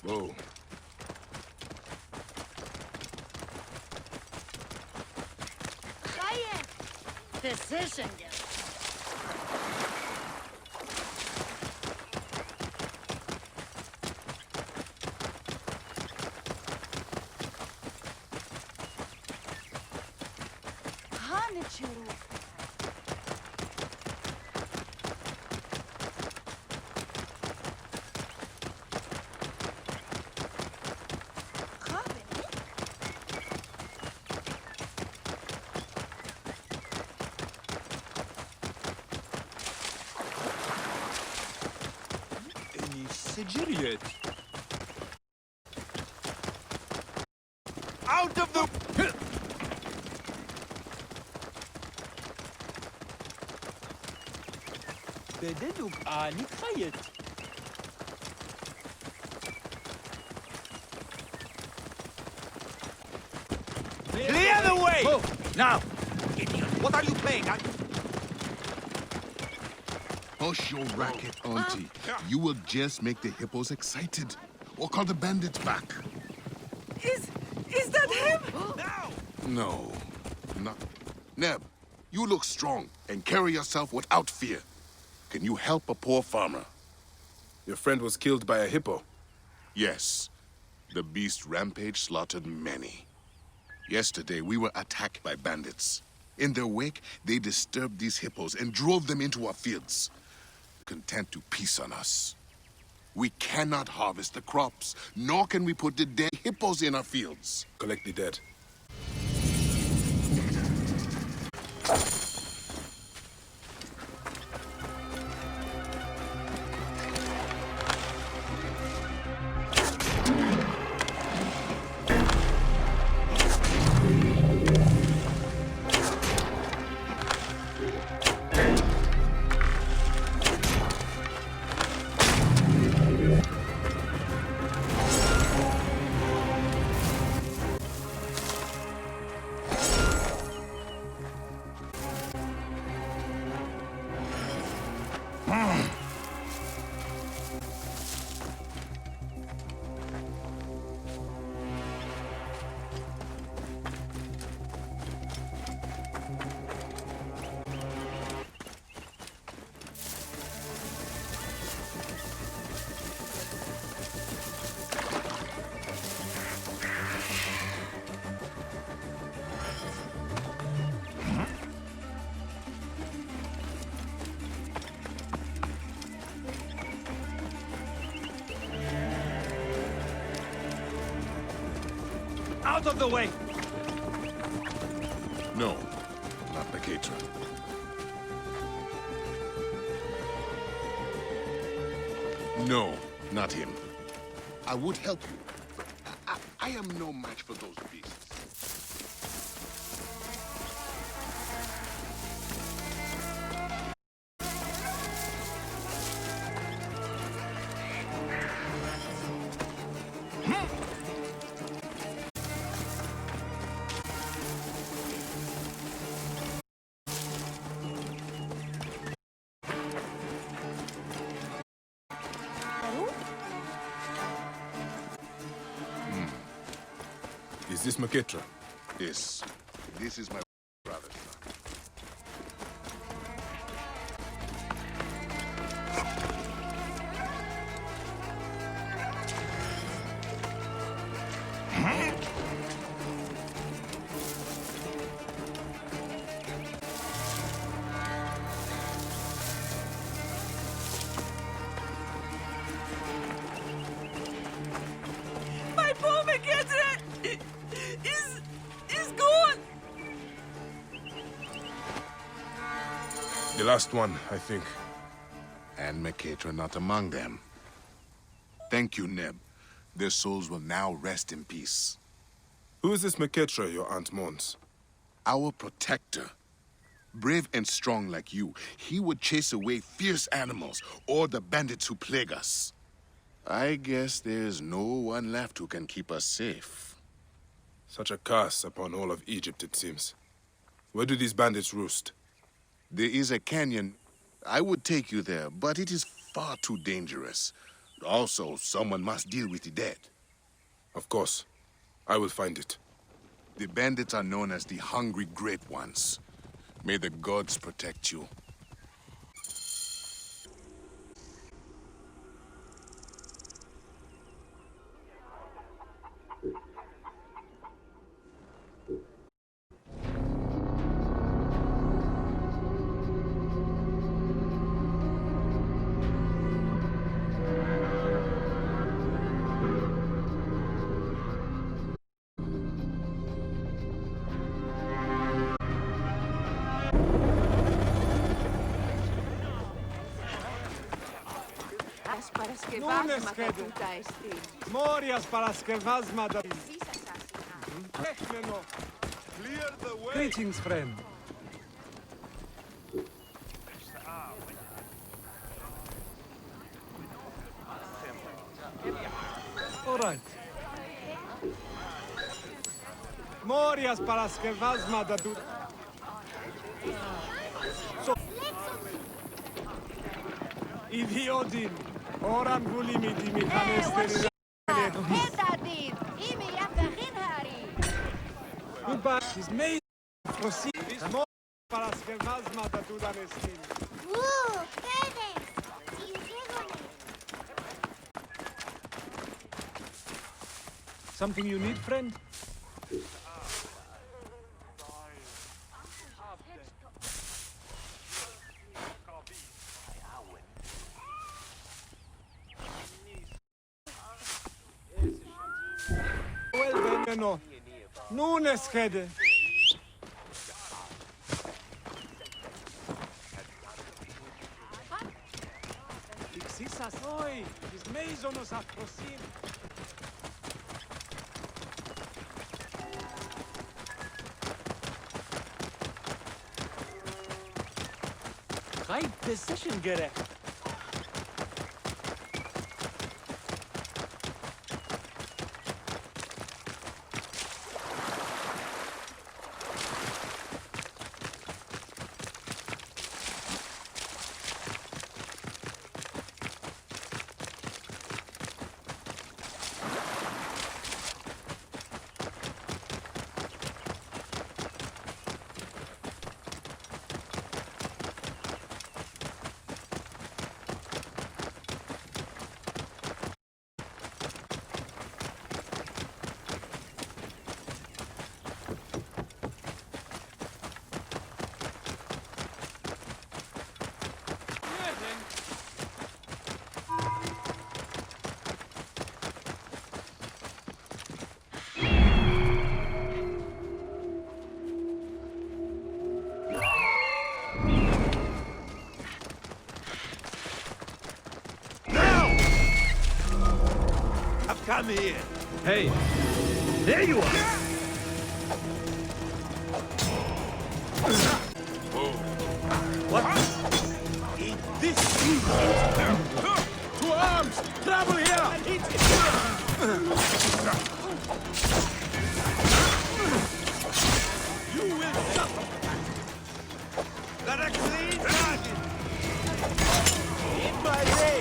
Whoa. Decision. Idiot. Out of the... بدلوك آني خيط. Clear the way! Move, now! Idiot, what are you playing at? Hush your racket, Auntie. You will just make the hippos excited. Or call the bandits back. Is that him? No, not... Neb, you look strong and carry yourself without fear. Can you help a poor farmer? Your friend was killed by a hippo. Yes. The beast rampage slaughtered many. Yesterday, we were attacked by bandits. In their wake, they disturbed these hippos and drove them into our fields. Content to peace on us. We cannot harvest the crops, nor can we put the dead hippos in our fields. Collect the dead. Out of the way! No, not Paquetra. No, not him. I would help you. I am no match for those beasts. Is this Paquetra? Yes. This is my brother. My poor Paquetra is gone. The last one, I think. And Paquetra not among them. Thank you, Neb. Their souls will now rest in peace. Who is this Paquetra your aunt mourns? Our protector. Brave and strong like you, he would chase away fierce animals or the bandits who plague us. I guess there's no one left who can keep us safe. Such a curse upon all of Egypt, it seems. Where do these bandits roost? There is a canyon. I would take you there, but it is far too dangerous. Also, someone must deal with the dead. Of course. I will find it. The bandits are known as the Hungry Great Ones. May the gods protect you. Morias para skervazma da... Clear the way! Greetings, friend. All right. Morias para skervazma da... So... Idiodin. Oran gulimiti mi kanesteri... Goodbye. She's made... Proceed. More para skervazma da dudanestin. Something you need, friend? Well then, no. Nunes kede. Ixisas oi, is meizonos afrosin. Right decision gerecht. Come here. Hey, there you are. What? Eat this. To arms! Travel here! You will suffer. That a clean target. In my way.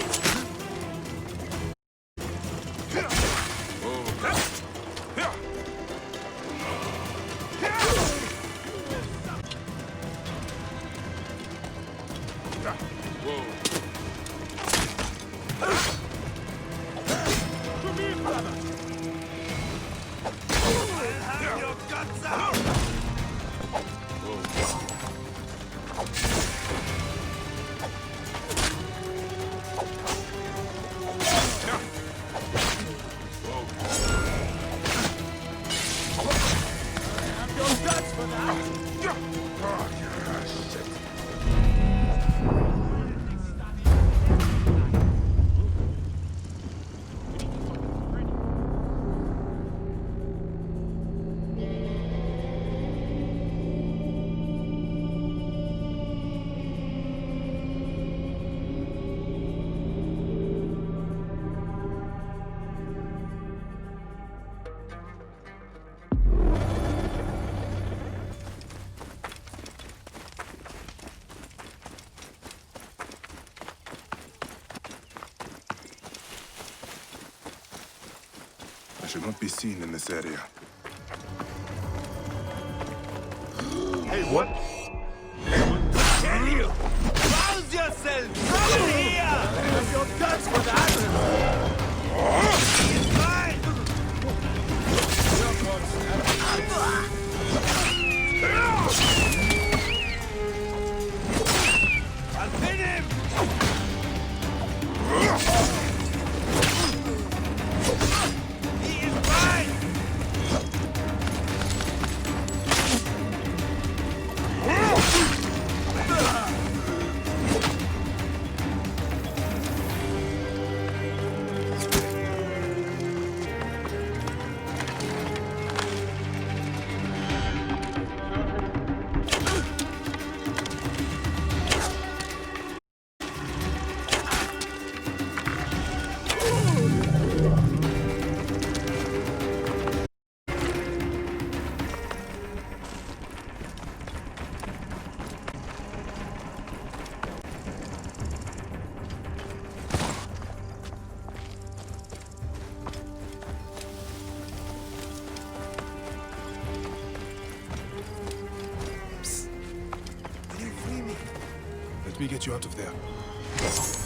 should not be seen in this area. Hey, what? Tell you! Rouse yourself! Come here! Your guts for that! He's mine! I'll pin him! He is mine! Let me get you out of there. Yes.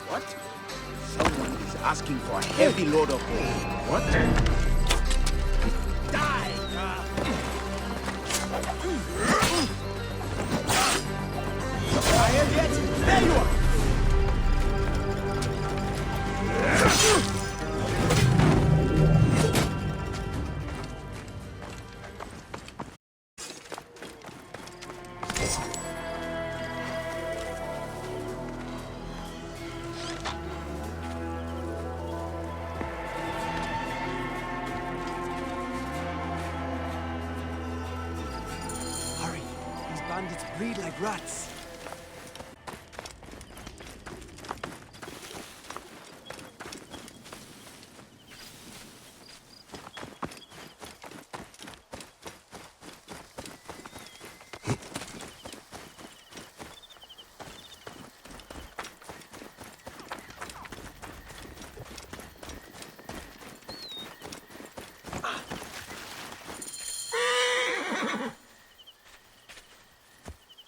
What? Someone is asking for a heavy load of gold. What? Die! Tired yet? There you are! Hurry! These bandits breed like rats.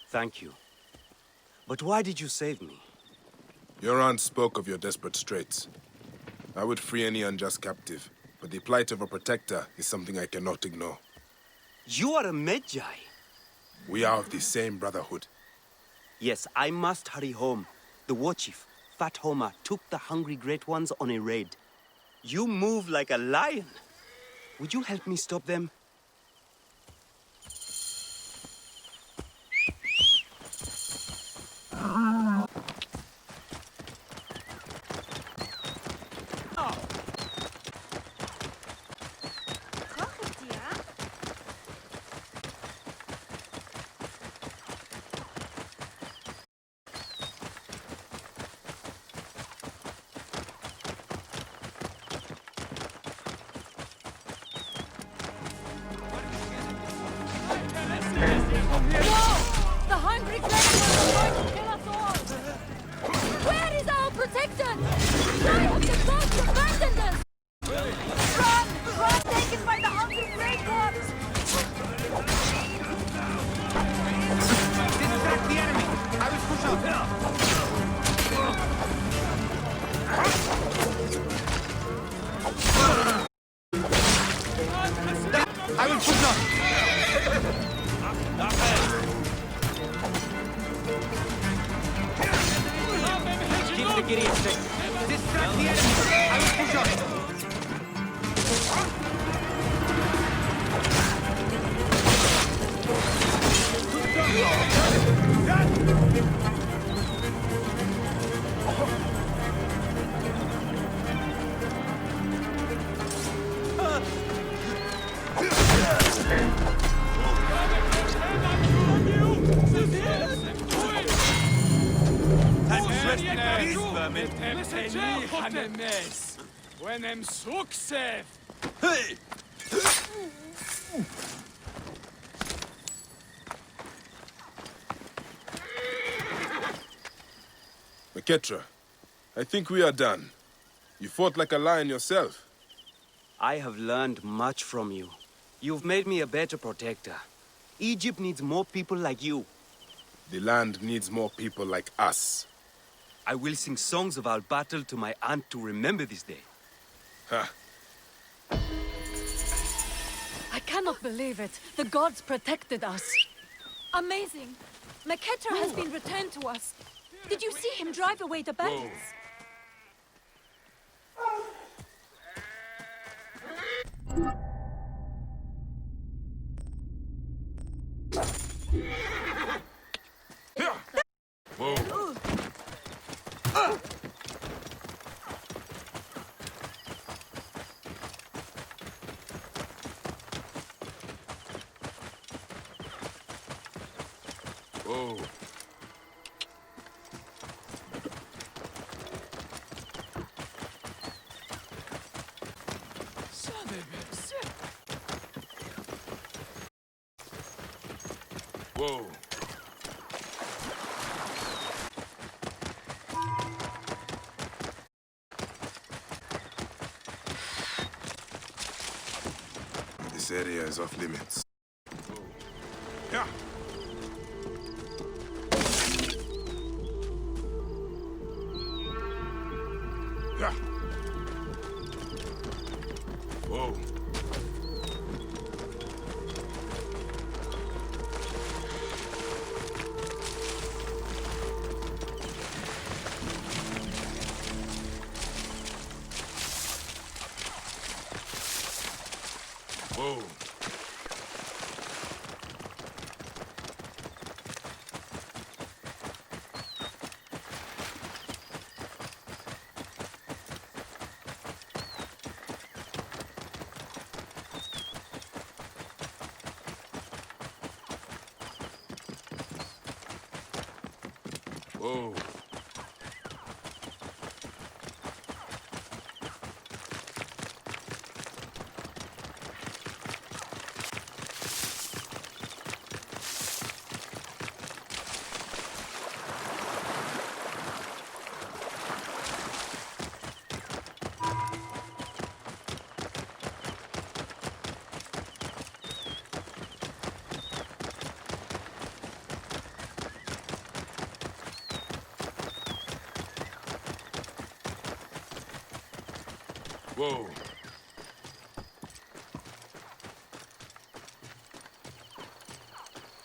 Thank you. But why did you save me? Your aunt spoke of your desperate straits. I would free any unjust captive, but the plight of a protector is something I cannot ignore. You are a Medjay. We are of the same brotherhood. Yes, I must hurry home. The war chief, Fat Homer, took the hungry great ones on a raid. You move like a lion. Would you help me stop them? The hungry creatures are going to kill us all! Where is our protector? Why have the gods abandoned us? Run! Run, taken by the hungry grey gods! Distract the enemy! I will push out! I will push out! Keep the Gideon stick. Distract the enemy! I will push out! Maketra, I think we are done. You fought like a lion yourself. I have learned much from you. You've made me a better protector. Egypt needs more people like you. The land needs more people like us. I will sing songs of our battle to my aunt to remember this day. Ha! I cannot believe it. The gods protected us. Amazing. Maketra has been returned to us. Did you see him drive away the bandits? Whoa. Whoa. This area is off limits. Yeah. Yeah. Whoa. Whoa. Whoa. Whoa.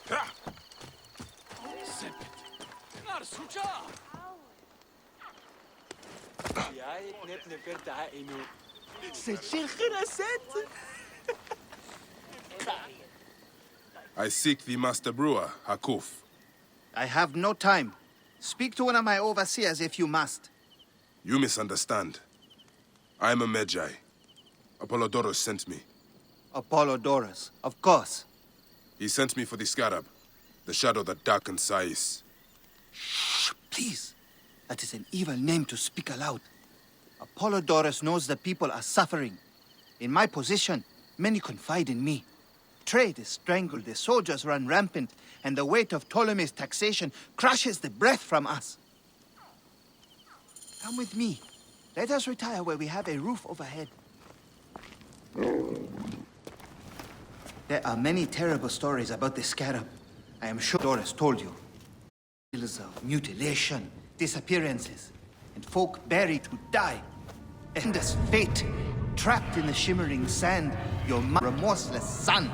Ha! I seek the Master Brewer, Hakuf. I have no time. Speak to one of my overseers if you must. You misunderstand. I am a Magi. Apollodorus sent me. Apollodorus, of course. He sent me for the Scarab, the shadow that darkens Sais. Shh, please. That is an evil name to speak aloud. Apollodorus knows the people are suffering. In my position, many confide in me. Trade is strangled, the soldiers run rampant, and the weight of Ptolemy's taxation crushes the breath from us. Come with me. Let us retire where we have a roof overhead. There are many terrible stories about the Scarab. I am sure Doris told you. Tales of mutilation, disappearances, and folk buried to die. Endless fate, trapped in the shimmering sand, your remorseless son,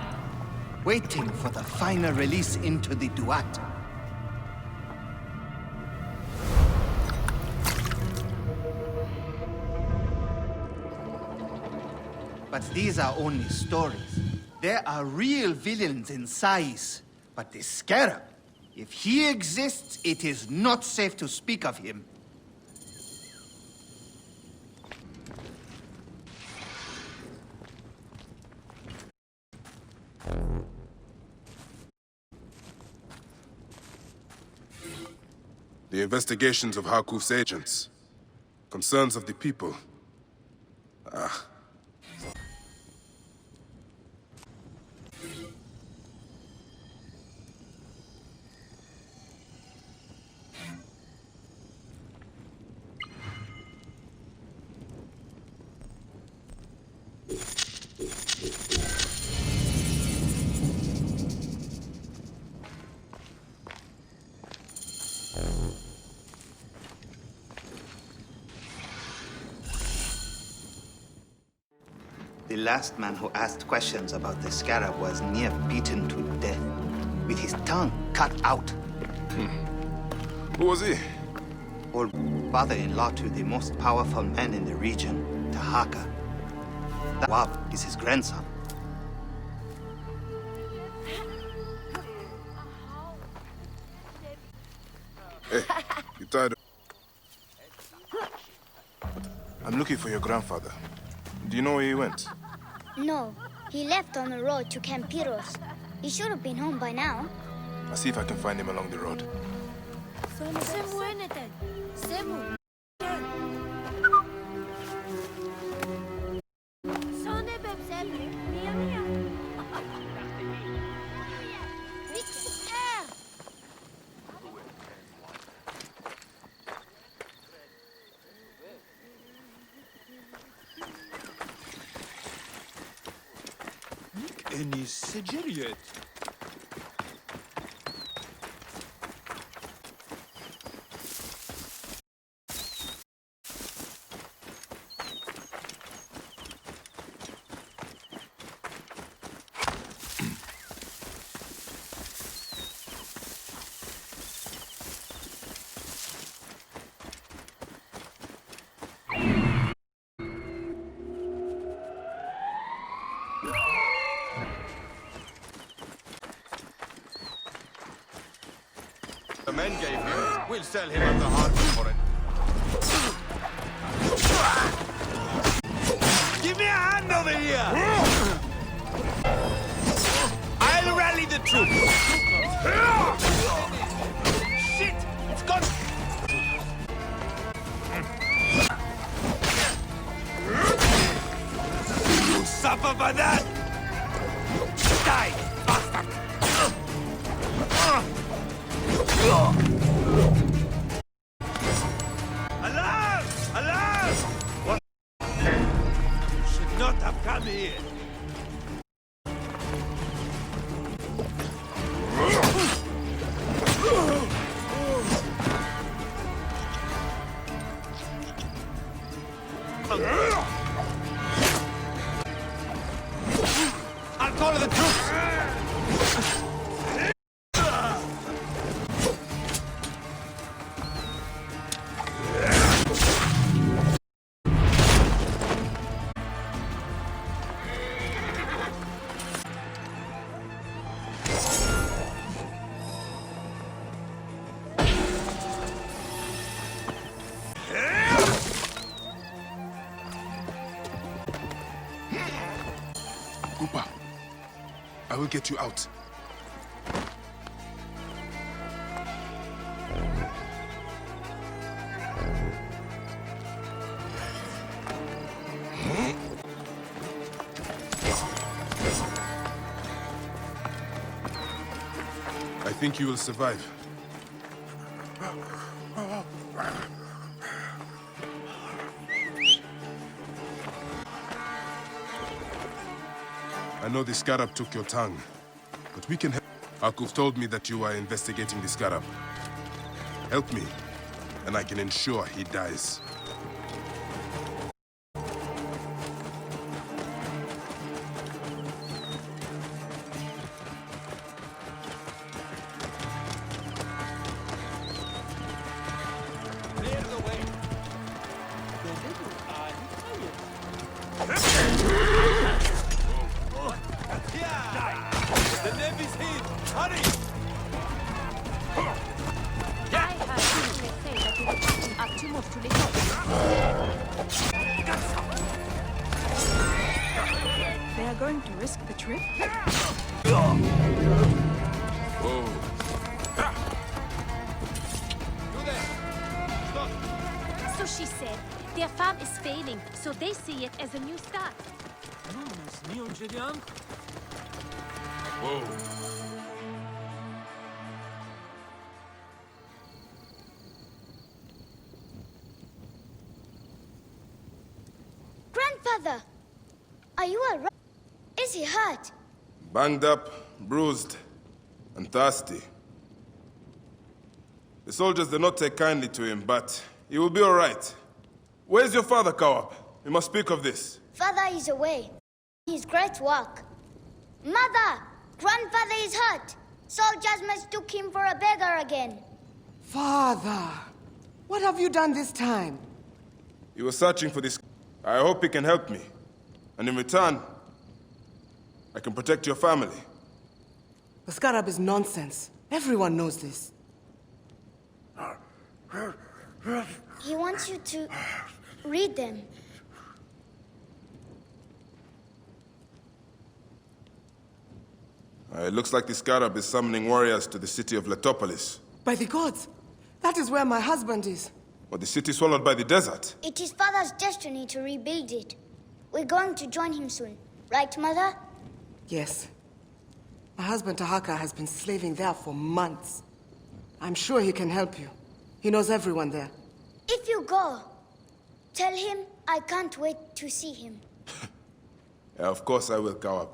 waiting for the final release into the Duat. But these are only stories. There are real villains in Sais. But the Scarab, if he exists, it is not safe to speak of him. The investigations of Harkuf's agents. Concerns of the people. Ah. The last man who asked questions about the Scarab was near beaten to death, with his tongue cut out. Who was he? Or father-in-law to the most powerful man in the region, Tahaka. That Wab is his grandson. Hey, you tired? I'm looking for your grandfather. Do you know where he went? No, he left on the road to Campiros. He should have been home by now. I'll see if I can find him along the road. Any Sigiriot? The men gave him. We'll sell him at the hardware for it. Give me a hand over here! I'll rally the troops! Shit! It's gone! You suffer for that! Die, bastard! Alarm! Alarm! What? You should not have come here. I'll call the troops! Upa, I will get you out. I think you will survive. I know the Scarab took your tongue, but we can help. Harkuf told me that you are investigating the Scarab. Help me, and I can ensure he dies. Clear the way. The Navy's here! Hurry! I heard people say that you were packing up too much to live They are going to risk the trip? Do that! she said. Their farm is failing, so they see it as a new start. Whoa. Grandfather, are you alright? Is he hurt? Banged up, bruised, and thirsty. The soldiers did not take kindly to him, but he will be all right. Where's your father, Kawab? We must speak of this. Father is away. His great work. Mother! Grandfather is hurt. Soldiers mistook him for a beggar again. Father, what have you done this time? He was searching for this. I hope he can help me. And in return, I can protect your family. The Scarab is nonsense. Everyone knows this. He wants you to read them. It looks like the Scarab is summoning warriors to the city of Letopolis. By the gods, that is where my husband is. Or the city swallowed by the desert. It is Father's destiny to rebuild it. We're going to join him soon. Right, Mother? Yes. My husband Tahaka has been slaving there for months. I'm sure he can help you. He knows everyone there. If you go, tell him I can't wait to see him. Yeah, of course I will, Kawab.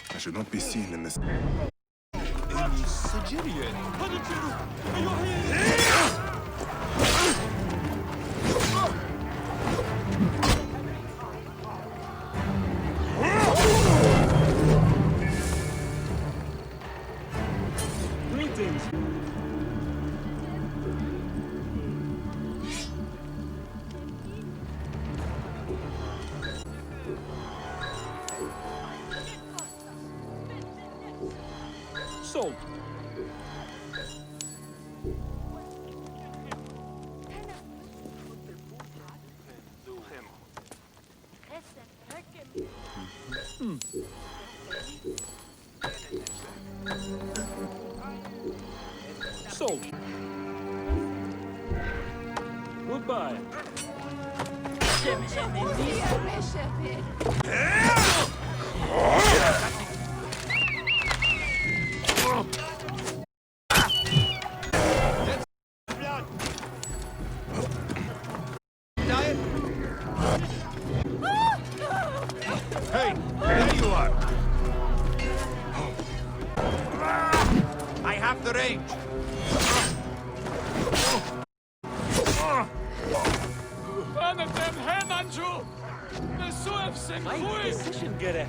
I should not be seen in this. Sold. Sold. Goodbye. Hey, there you are. I have the range. My decision, Gerek.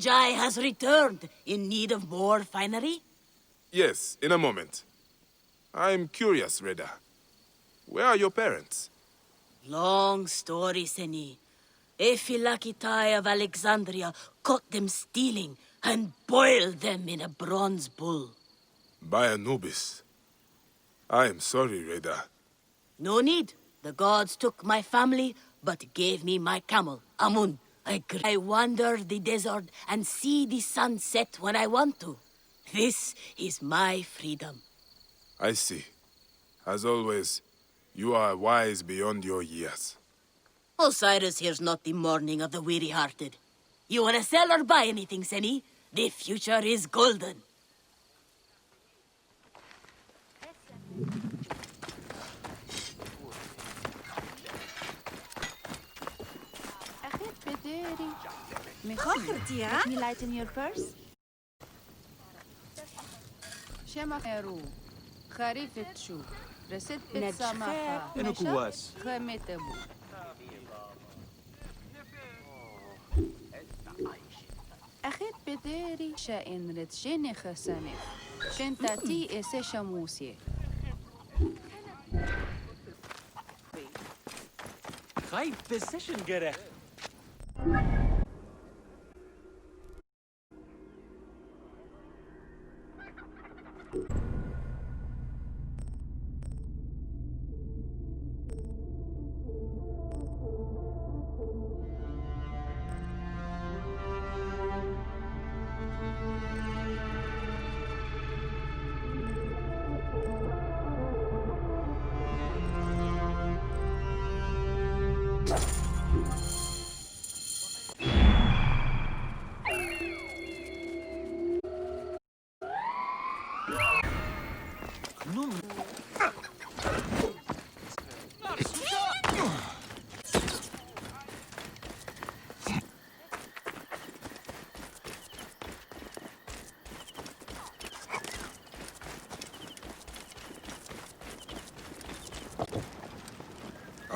Jai has returned in need of more finery? Yes, in a moment. I'm curious, Reda. Where are your parents? Long story, Seni. Ephilakitai of Alexandria caught them stealing and boiled them in a bronze bull. By Anubis. I am sorry, Reda. No need. The gods took my family, but gave me my camel, Amun. I wander the desert and see the sun set when I want to. This is my freedom. I see. As always, you are wise beyond your years. Osiris here's not the mourning of the weary-hearted. You wanna sell or buy anything, Seni? The future is golden. Let me lighten your purse. شما خيرو خريفة شو رست إنو بتسامحة كواس. خمت أبو أخذ بديري شائن رتشيني خساني شنتاتي إسي شموسي High position, Gere.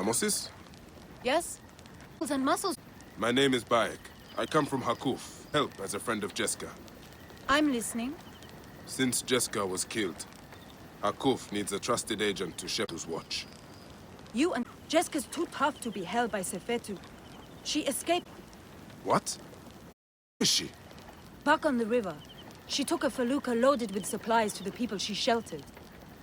Amosis? Yes? Muscles and muscles. My name is Bayek. I come from Hakuf. Help as a friend of Jeska. I'm listening. Since Jeska was killed, Hakuf needs a trusted agent to Shepherd's watch. You and Jessica's too tough to be held by Sefetu. She escaped What? Who is she? back on the river. She took a felucca loaded with supplies to the people she sheltered.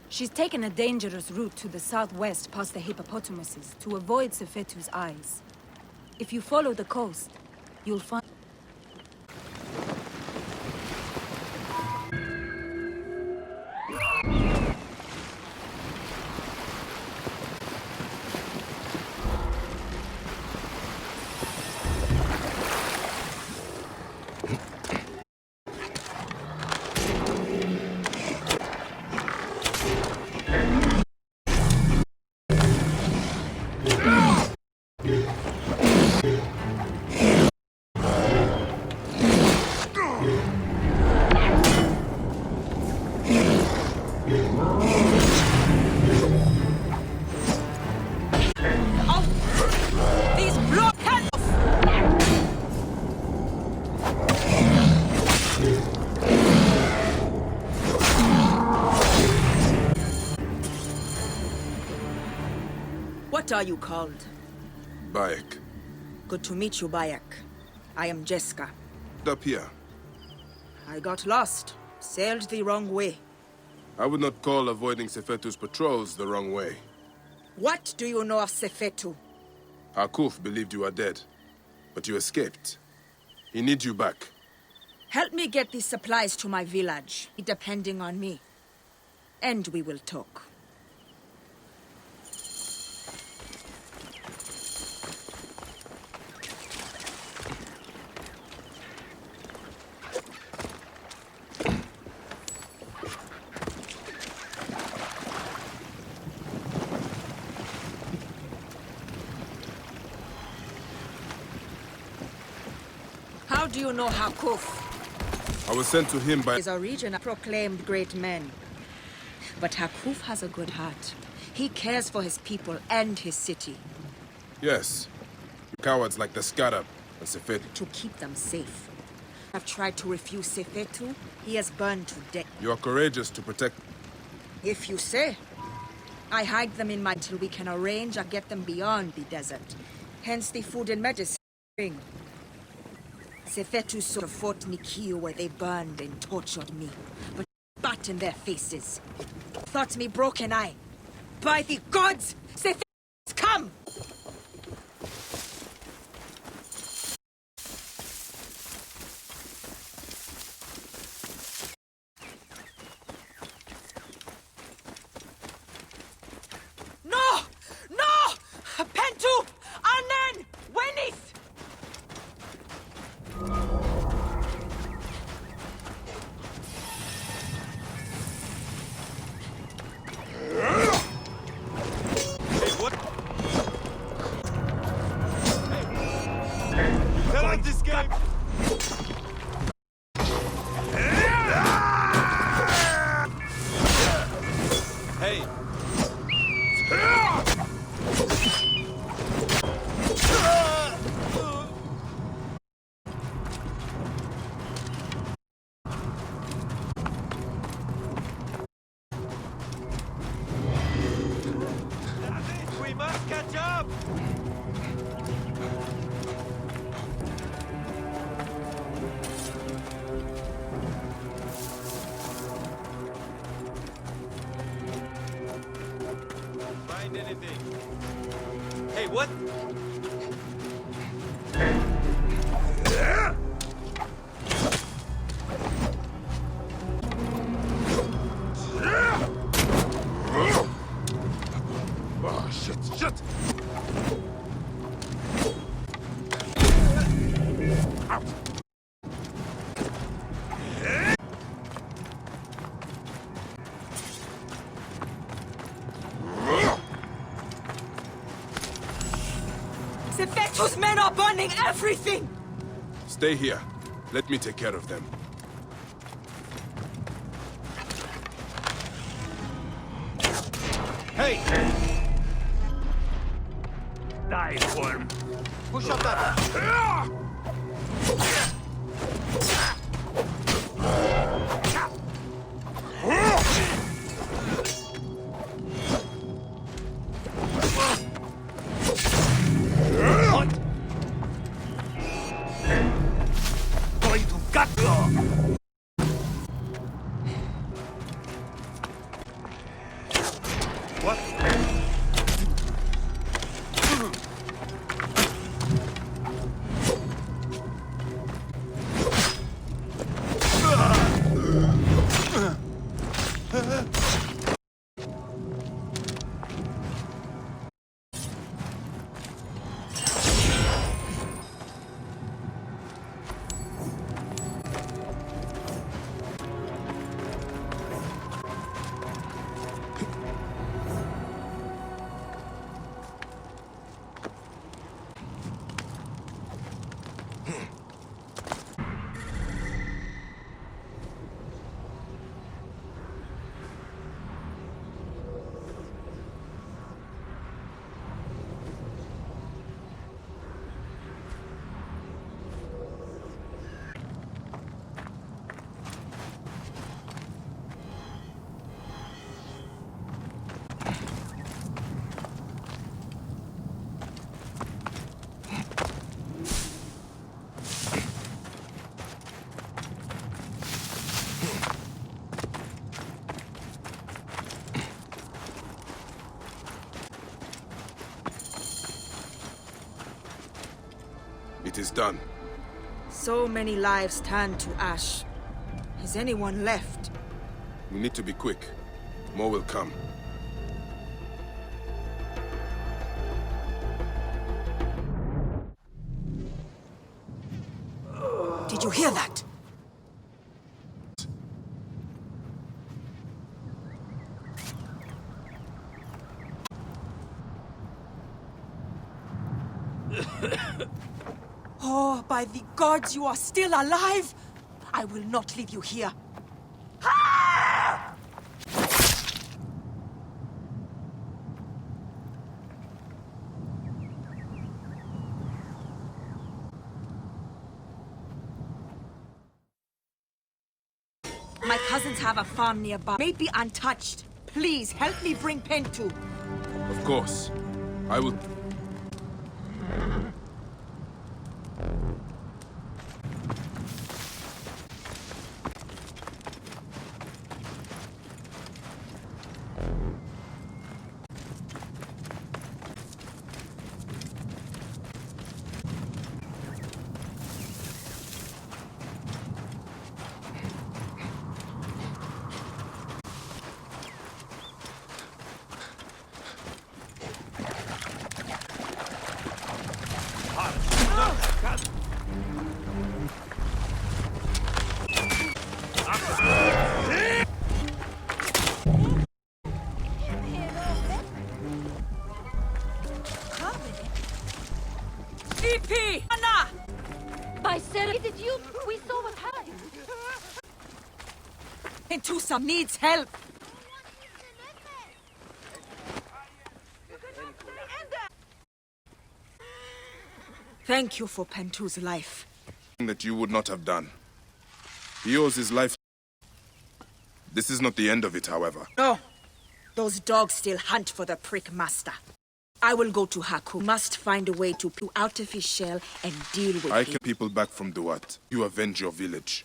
She's taken a dangerous route to the southwest past the hippopotamuses to avoid Sefetu's eyes. If you follow the coast, you'll find... What are you called? Bayek. Good to meet you, Bayek. I am Jeska. Up here. I got lost. Sailed the wrong way. I would not call avoiding Sefetu's patrols the wrong way. What do you know of Sefetu? Hakuf believed you are dead, but you escaped. He needs you back. Help me get these supplies to my village, depending on me. And we will talk. How do you know Hakuf? I was sent to him by... Is a region of proclaimed great men. But Hakuf has a good heart. He cares for his people and his city. Yes. Cowards like the Scarab and Sefetu. To keep them safe. have tried to refuse Sefetu, he has burned to death. You are courageous to protect... If you say. I hide them in my till we can arrange or get them beyond the desert. Hence the food and medicine bring. Sefetu sort of fought Nikio where they burned and tortured me, but spat in their faces. Thought me broken eye. By the gods! Sefetu, come! No! No! Pentu! Anan! Wenis! Tell us this game! Hey! We must catch up! Find anything? Hey, what? Oh, shit! Sefetu's men are burning everything! Stay here. Let me take care of them. Hey! Die for him! Who shot that? What? Going to gut you! What? It is done. So many lives turned to ash. Is anyone left? We need to be quick. More will come. Did you hear that? Oh, by the gods, you are still alive! I will not leave you here. cousins have a farm nearby. May be untouched. Please, help me bring Pentu. Of course. I will... VP! Anna! By Sarah, is it you? We saw what happened. Pentusa needs help. Thank you for Pentu's life. that you would not have done. He owes his life. This is not the end of it, however. No. Those dogs still hunt for the prick master. I will go to Haku. Must find a way to pull out of his shell and deal with I him. can people back from Duat. You avenge your village.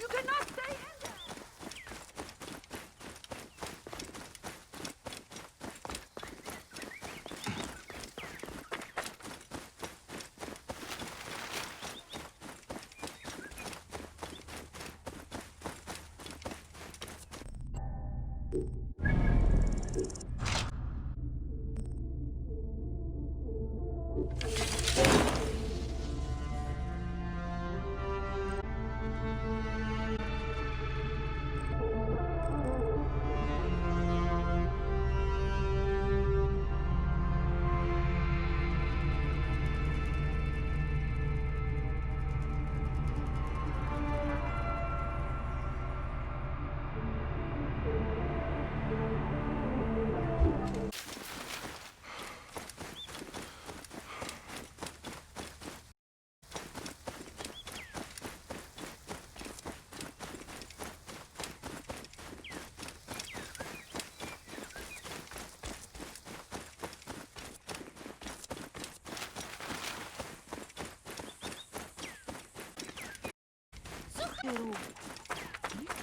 You cannot stay in there.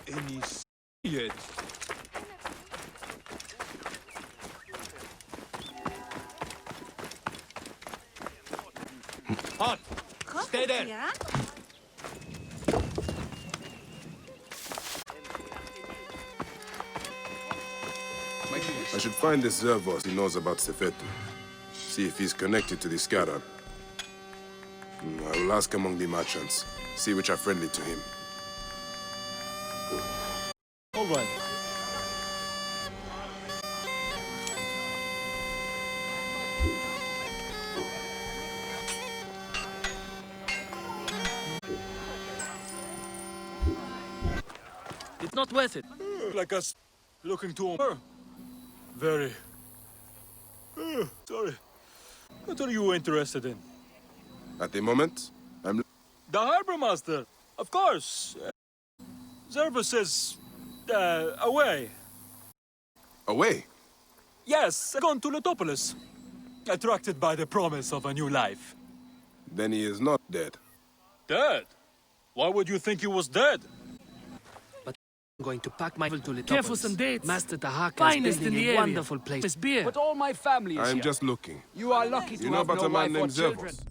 Any yet? Hot! Stay there! I should find this Zervos he knows about Sefetu. See if he's connected to the Scarab. I will ask among the merchants. See which are friendly to him. All right. It's not worth it. Like us looking to her. Very. Sorry. What are you interested in? At the moment, I'm... The harbor master, of course. Zerva says, away. Away? Yes, gone to Letopolis. Attracted by the promise of a new life. Then he is not dead. Dead? Why would you think he was dead? I'm going to pack my to Letopolis. Careful some dates. Master Tahaka Finest is in building the a area. wonderful place. This beer. But all my family is I am here. just looking. You are lucky to You know have about no a man wife or named children. Zervos?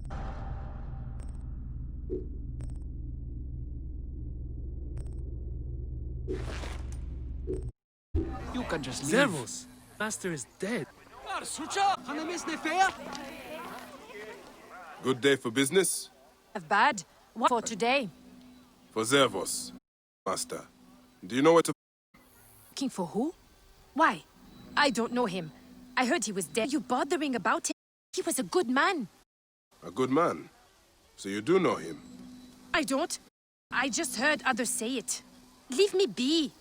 You can just leave. Zervos. Master is dead. Good day for business? Bad. What for today? For Zervos, master. Do you know where to... Looking for who? Why? I don't know him. I heard he was dead. You bothering about him? He was a good man. A good man. So you do know him? I don't. I just heard others say it. Leave me be.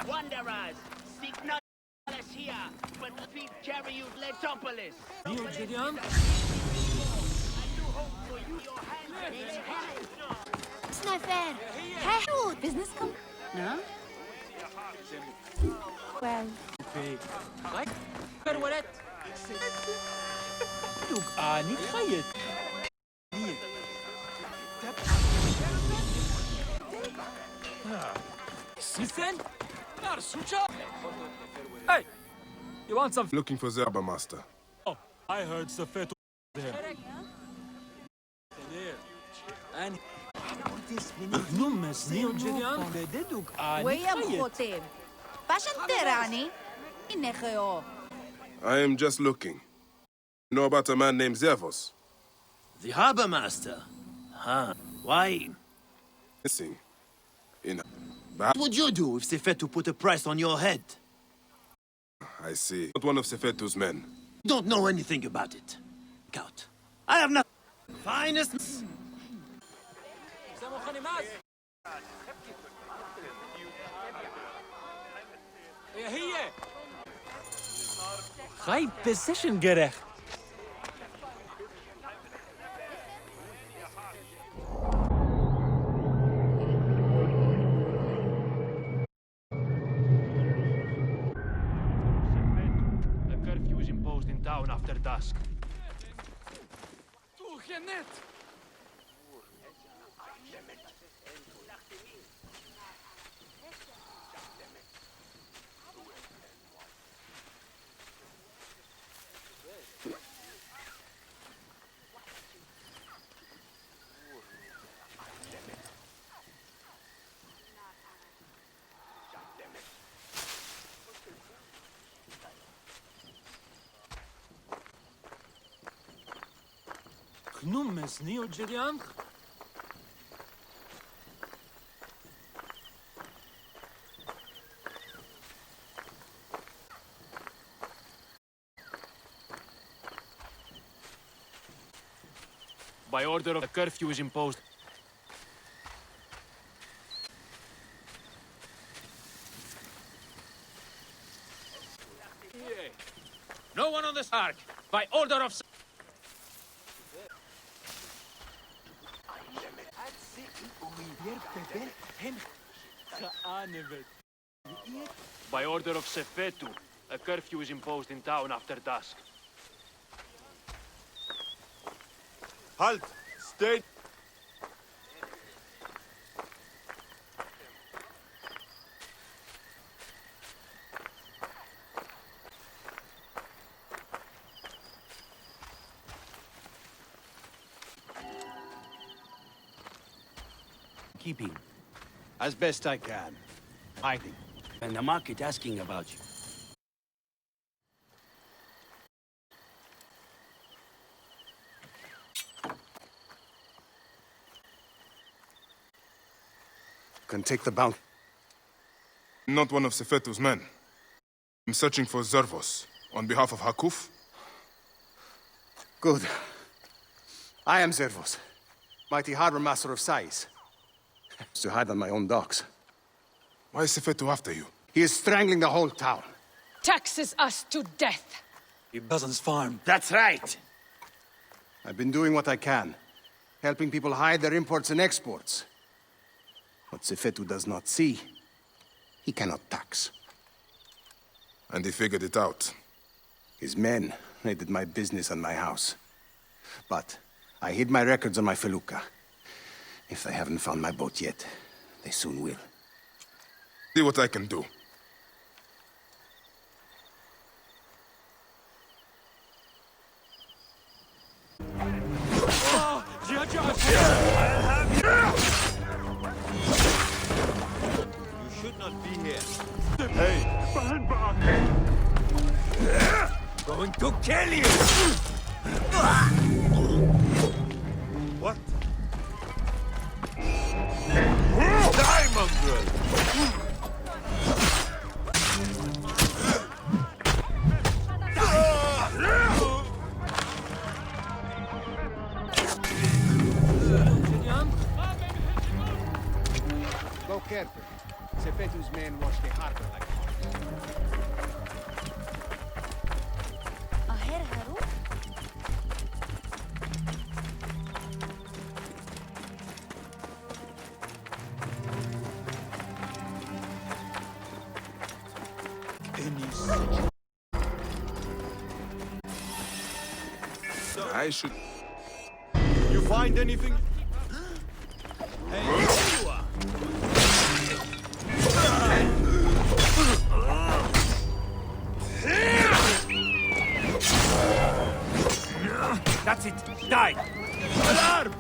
Wanderers, seek not us here, but feet carry you Letopolis. It's not fair. Hey, business come. No? Well. Hey! You want some? Looking for Zerba, Master. Oh, I heard Safetu there. And Numes Neo Julian Bededuk ويا مخوتين باش انتراني إنخيو. I am just looking. Know about a man named Zervos? The harbor master. Huh. Why? Missing. What would you do if Sefetu put a price on your head? I see. Not one of Sefetu's men. Don't know anything about it. Count. I have not. Finest. High position gerecht. A curfew is imposed in town after dusk. Numes Neo Julian. By order of a curfew is imposed. No one on this ark. By order of... By order of Sefetu, a curfew is imposed in town after dusk. Halt! Stay! Keeping. As best I can. Hiding. And the market asking about you. Can take the bounty. Not one of Sefetu's men. I'm searching for Zervos on behalf of Hakuf. Good. I am Zervos, mighty harbor master of Sais. To hide on my own docks. Why is Sefetu after you? He is strangling the whole town. Taxes us to death. Your cousin's farm. That's right. I've been doing what I can, helping people hide their imports and exports. What Sefetu does not see, he cannot tax. And he figured it out. His men raided my business and my house. But I hid my records on my felucca. If they haven't found my boat yet, they soon will. See what I can do. You should not be here. Hey! Going to kill you! What? Die, mongrel! carefully. Sefetu's men watch the harbor like Aher Haru? I should... You find anything? That's it. Die. Alarm!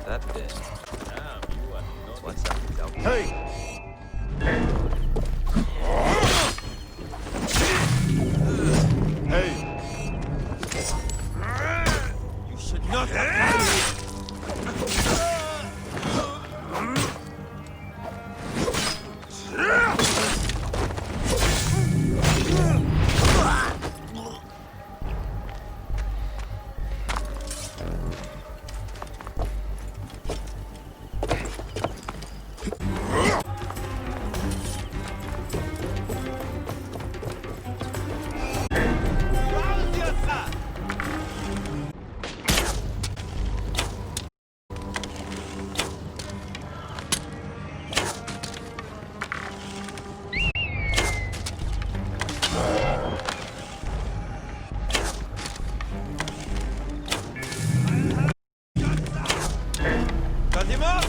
That bit. What's up? Hey! Hey! You should not have... Fatima?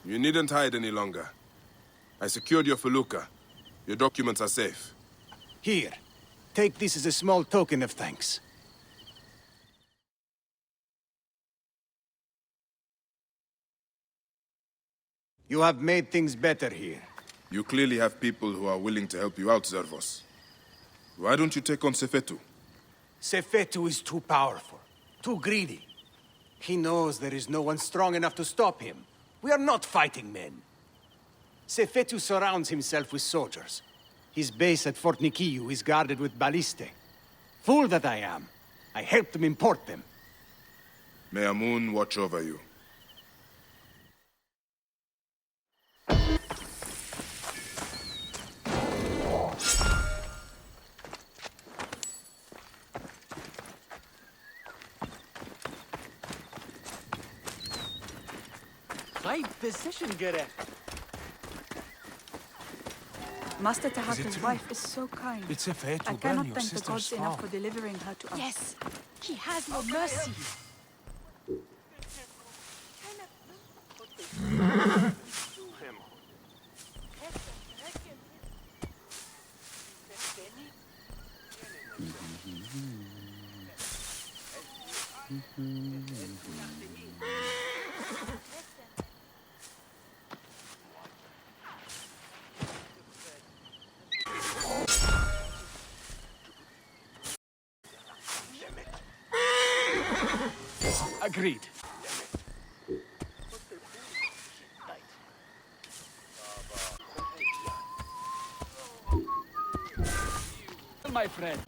You needn't hide any longer. I secured your felucca. Your documents are safe. Here, take this as a small token of thanks. You have made things better here. You clearly have people who are willing to help you out, Zervos. Why don't you take on Sefetu? Sefetu is too powerful, too greedy. He knows there is no one strong enough to stop him. We are not fighting men. Sefetu surrounds himself with soldiers. His base at Fort Nikiu is guarded with ballistae. Fool that I am. I helped him import them. May Amun watch over you. Master Tahaka's wife is so kind. It's a fate to I burn cannot your thank the sister's gods enough farm. for delivering her to us. Yes, he has no mercy. Agreed. my friend.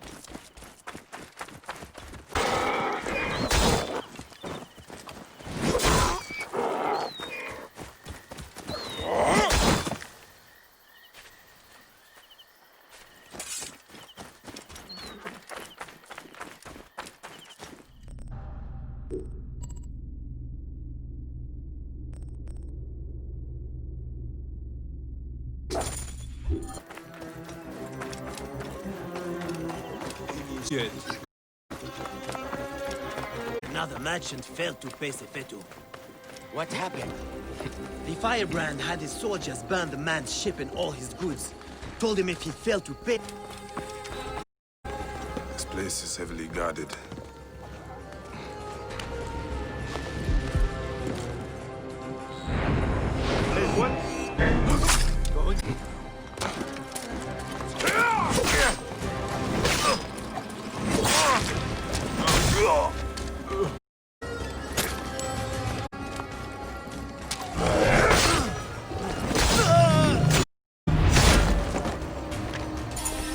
Yes. Another merchant failed to pay Sefetu. What happened? The firebrand had his soldiers burn the man's ship and all his goods. Told him if he failed to pay... This place is heavily guarded.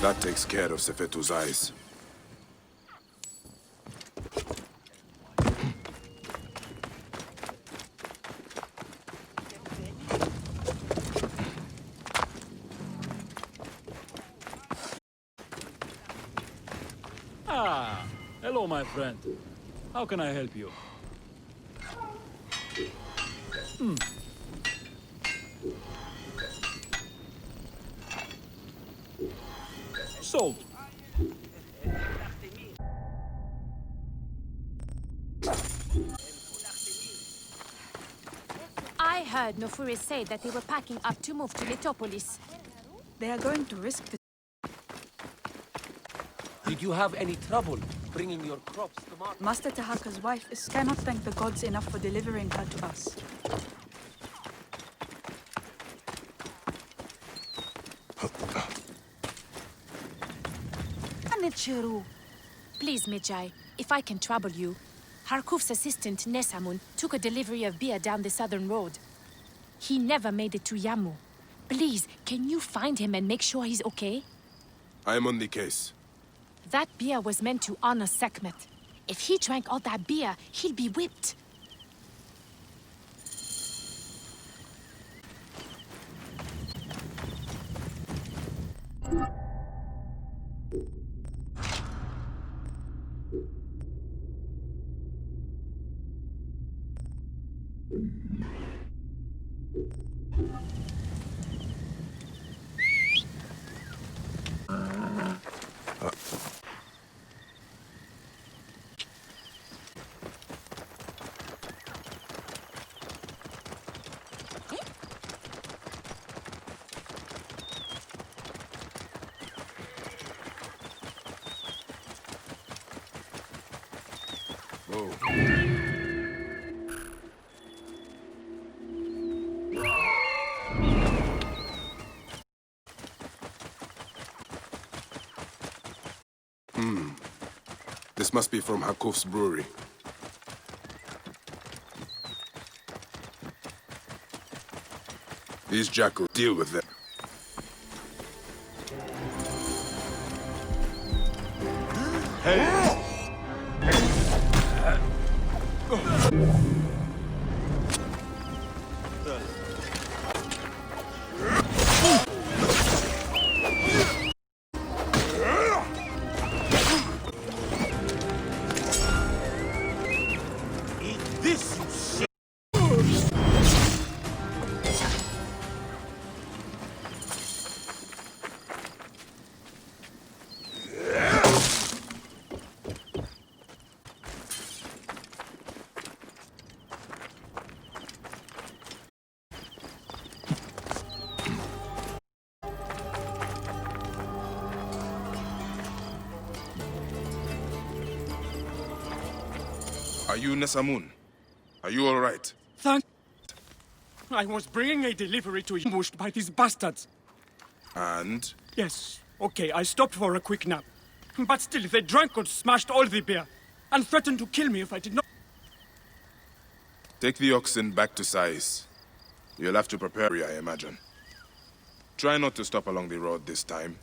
That takes care of Sefetu's eyes. Ah, hello, my friend. How can I help you? Sold. I heard Nofuri say that they were packing up to move to Letopolis. They are going to risk the... Did you have any trouble bringing your crops to market? Master Tahaka's wife cannot thank the gods enough for delivering her to us. Please, Medjay, if I can trouble you. Harkuf's assistant, Nesamun, took a delivery of beer down the southern road. He never made it to Yamu. Please, can you find him and make sure he's okay? I'm on the case. That beer was meant to honor Sekhmet. If he drank all that beer, he'll be whipped. This must be from Hakuf's brewery. These jackals, deal with them. Are you Nesamun? Are you all right? Thank... I was bringing a delivery to you, ambushed by these bastards. And? Yes, okay, I stopped for a quick nap. But still, they drank and smashed all the beer, and threatened to kill me if I did not... Take the oxen back to Sais. You'll have to prepare, I imagine. Try not to stop along the road this time.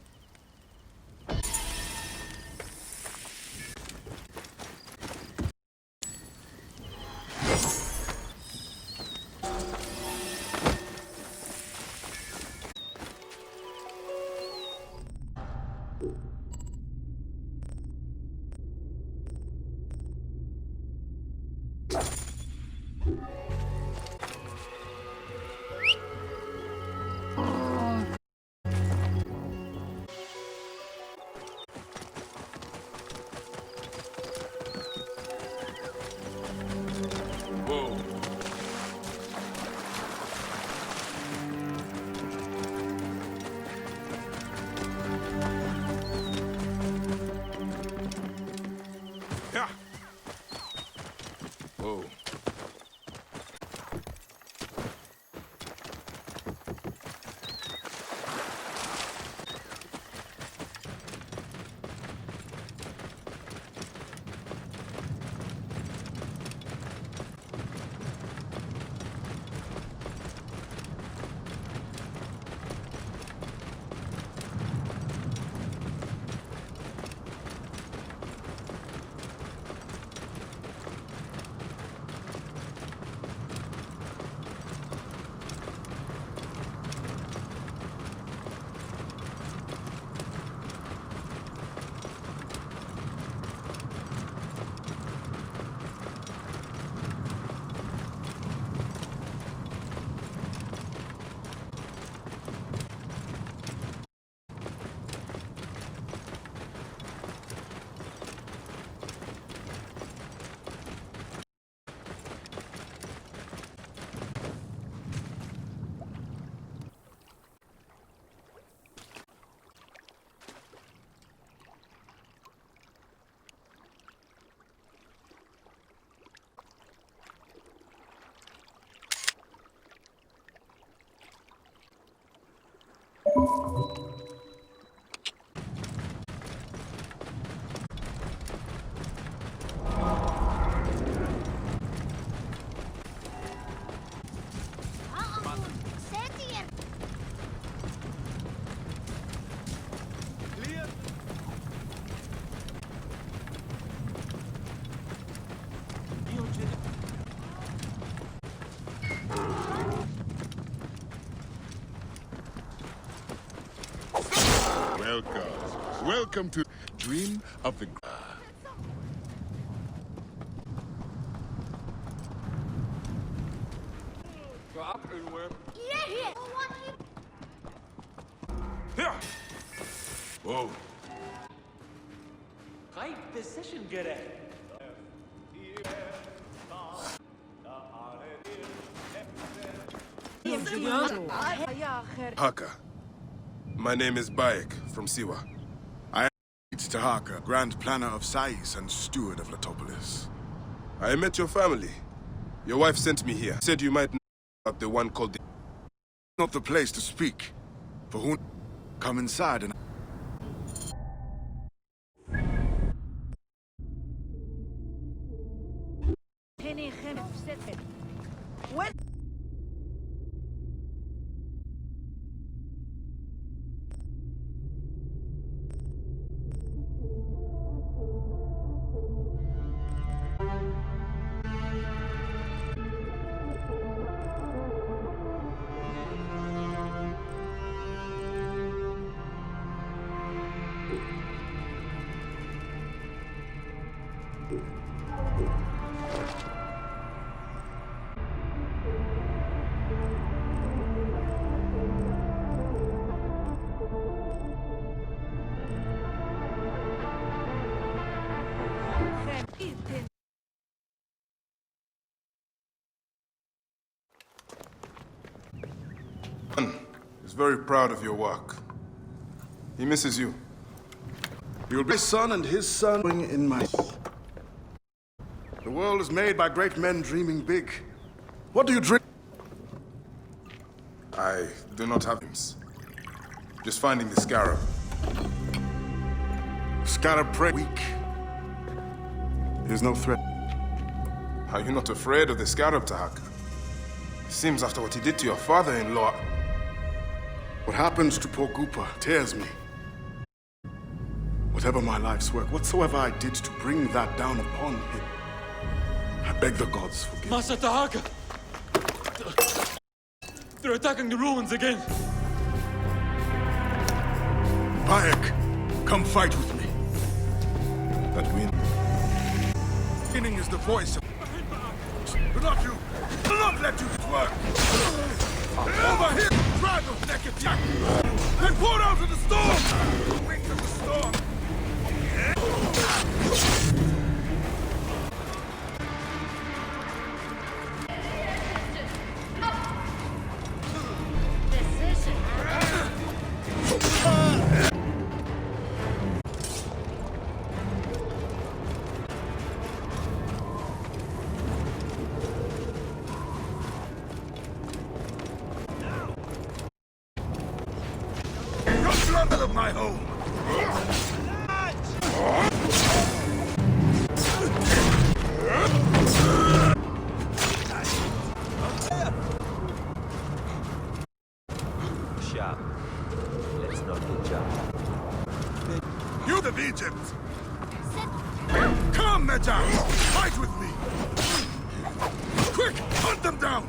Welcome to Dream of the... Whoa. Right decision, Gere. Haka. My name is Bayek from Siwa. I am Tahaka, Grand Planner of Sais and Steward of Latopolis. I met your family. Your wife sent me here. Said you might know about the one called the... Not the place to speak. For who... Come inside and... What? He's very proud of your work. He misses you. You'll be my son and his son in my... The world is made by great men dreaming big. What do you dream? I do not have names. Just finding the Scarab. Scarab prey weak. He's no threat. Are you not afraid of the Scarab, Tahaka? Seems after what he did to your father-in-law... What happens to poor Gupa tears me. Whatever my life's work, whatsoever I did to bring that down upon him, I beg the gods forgive. Master Tahaka! They're attacking the ruins again! Bayek, come fight with me. That win. Beginning is the voice of... But not you! Will not let you work! Over here! Drive those naked jackals! And pour out of the storm! The wings of the storm! Of my home. Sharp. Let's not get jumped. Youth of Egypt! Come, Medjay! Fight with me! Quick! Hunt them down!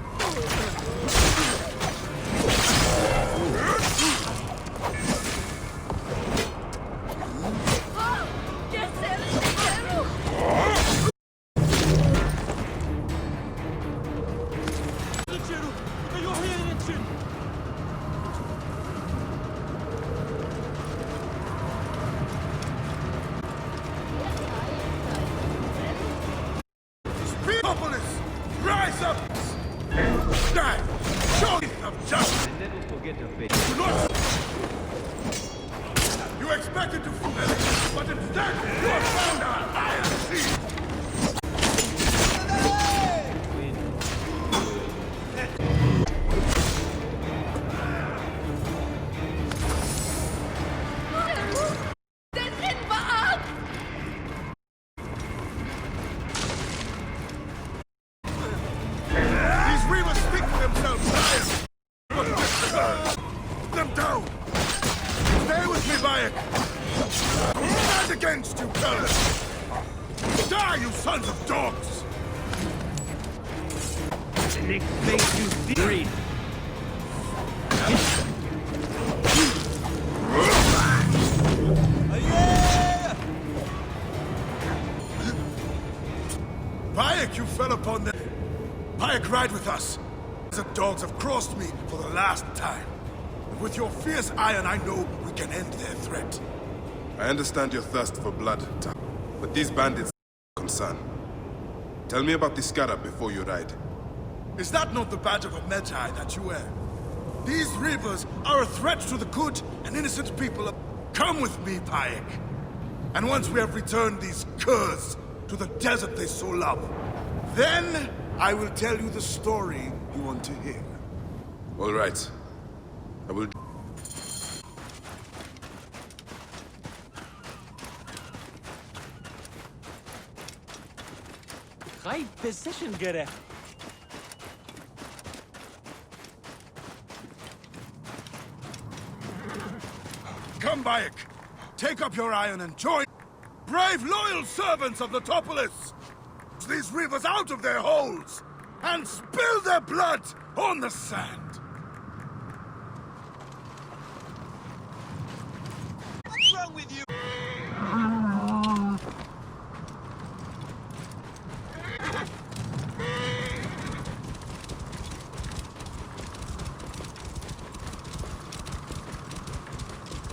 Rise up! Stand! Show me of justice! And never forget to face. You expected to fool, but instead you have found our iron sea! Bayek! Stand against you, curs! Die, you sons of dogs! Nick makes you theory. Bayek, you fell upon them. Bayek, ride with us. The dogs have crossed me for the last time. And with your fierce iron, I know we can end their threat. I understand your thirst for blood, but these bandits are concern. Tell me about the Scarab before you ride. Is that not the badge of a Magi that you wear? These rivers are a threat to the good and innocent people. Come with me, Bayek. And once we have returned these curs to the desert they so love, then I will tell you the story you want to hear. All right. I will... Right position, Gere. Come, Bayek. Take up your iron and join brave, loyal servants of the Topolis. These rivers out of their holes and spill their blood on the sand. What's wrong with you?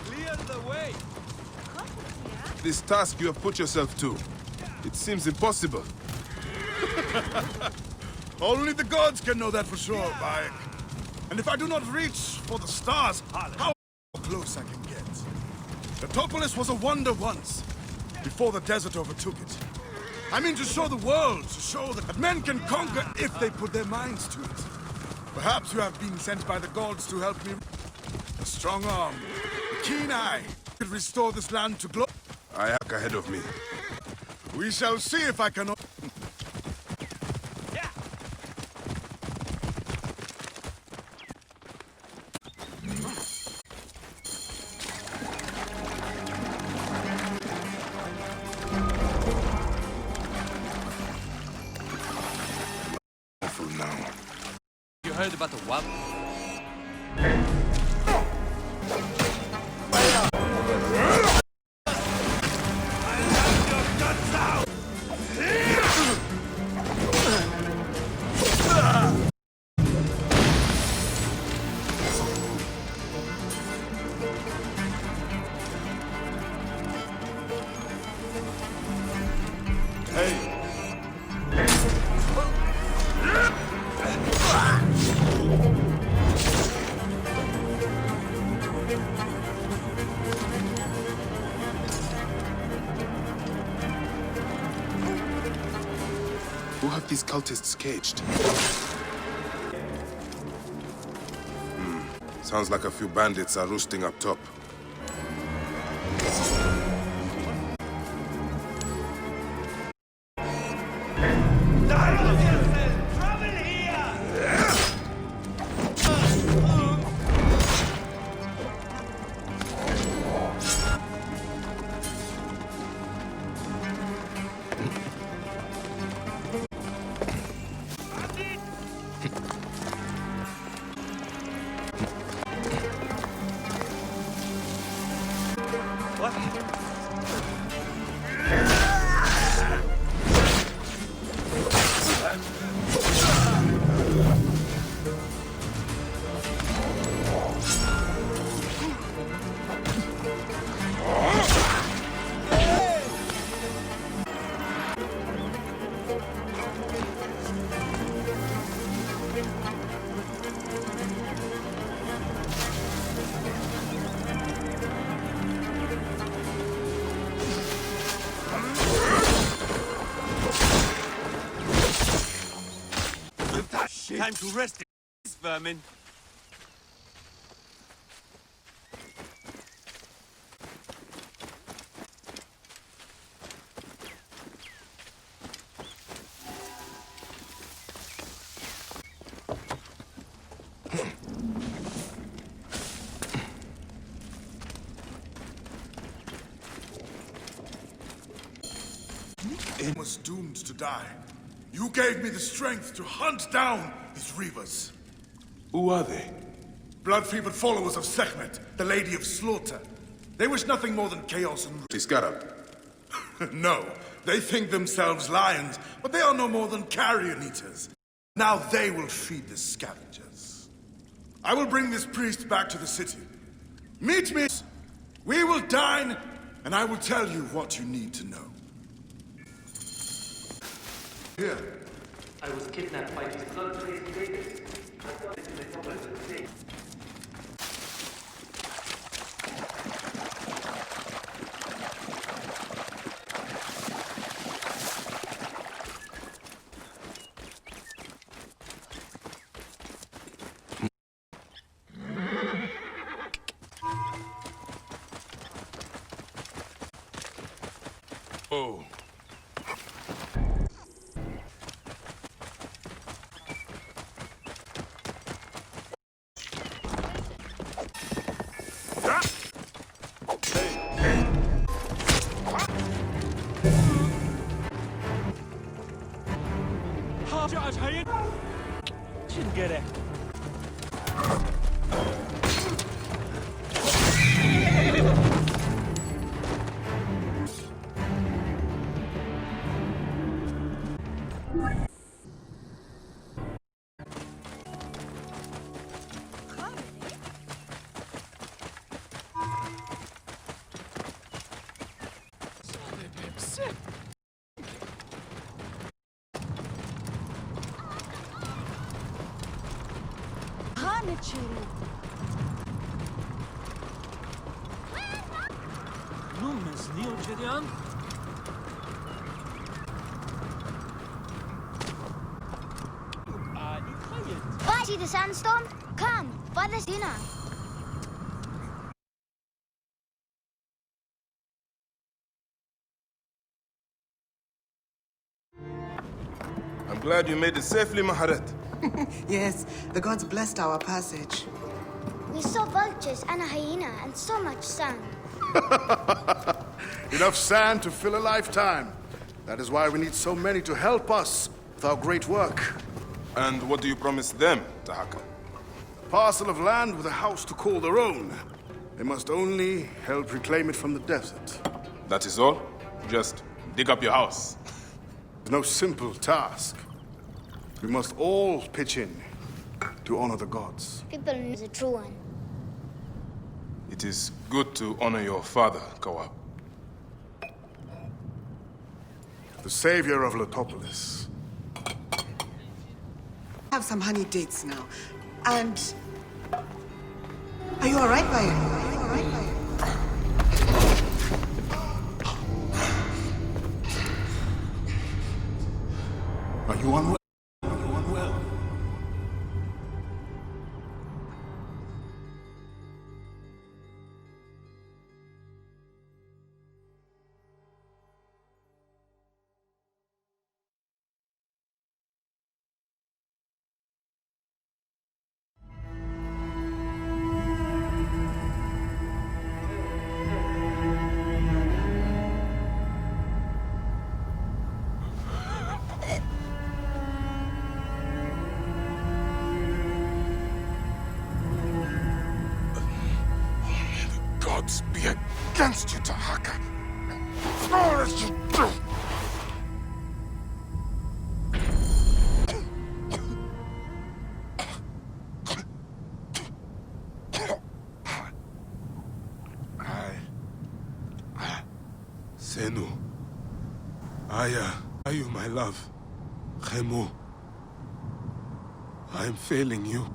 Clear the way. This task you have put yourself to, it seems impossible. Only the gods can know that for sure, Bayek. And if I do not reach for the stars, how close I can get. The Topolis was a wonder once, before the desert overtook it. I mean to show the world, to show that men can conquer if they put their minds to it. Perhaps you have been sent by the gods to help me. A strong arm, a keen eye, could restore this land to glory. I have ahead of me. We shall see if I can... You heard about the what? Who have these cultists caged? Sounds like a few bandits are roosting up top. Time to rest, vermin. was doomed to die. You gave me the strength to hunt down these Reavers. Who are they? Blood-fevered followers of Sekhmet, the Lady of Slaughter. They wish nothing more than chaos and... Sacrab. No, they think themselves lions, but they are no more than carrion eaters. Now they will feed the scavengers. I will bring this priest back to the city. Meet me. We will dine, and I will tell you what you need to know. Here. I was kidnapped by these blood-crazed raiders. I thought it was a couple of things. Oh. Shouldn't get it. See the sandstorm? Come, for this dinner. I'm glad you made it safely, Maharet. Yes, the gods blessed our passage. We saw vultures and a hyena and so much sand. Enough sand to fill a lifetime. That is why we need so many to help us with our great work. And what do you promise them, Tahaka? Parcel of land with a house to call their own. They must only help reclaim it from the desert. That is all? Just dig up your house. It's no simple task. We must all pitch in to honor the gods. People know the true one. It is good to honor your father, Kawab. The savior of Letopolis. Have some honey dates now. And... Are you alright, Bayan? Are you alright, Bayan? Are you unwell? Are you unwell? Gods be against you, Tahaka. All as you do. Senu. Aya, Ayu, my love. Khemu. I'm failing you.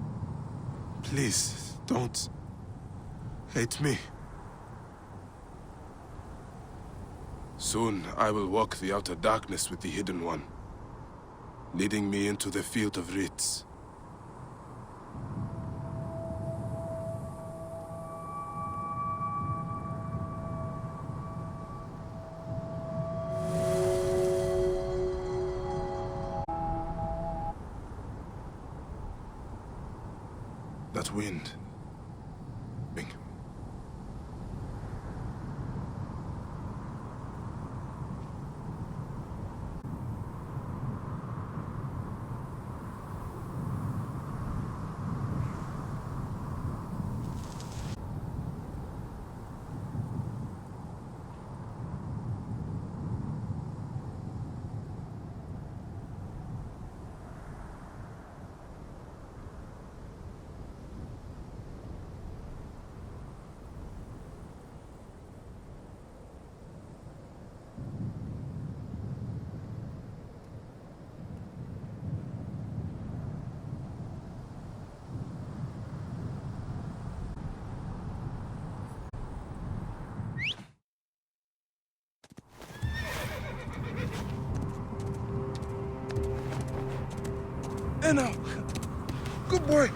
Please, don't hate me. Soon, I will walk the outer darkness with the Hidden One, leading me into the field of wreaths. That wind. And out. Good boy.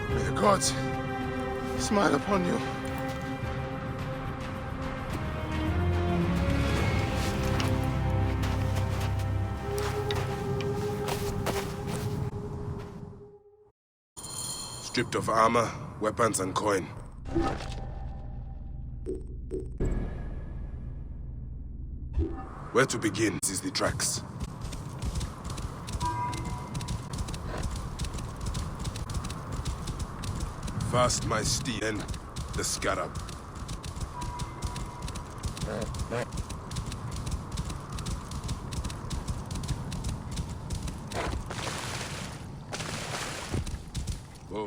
May the gods smile upon you. Stripped of armor, weapons, and coin. Where to begin is the tracks. First my steed, then the Scarab. Whoa.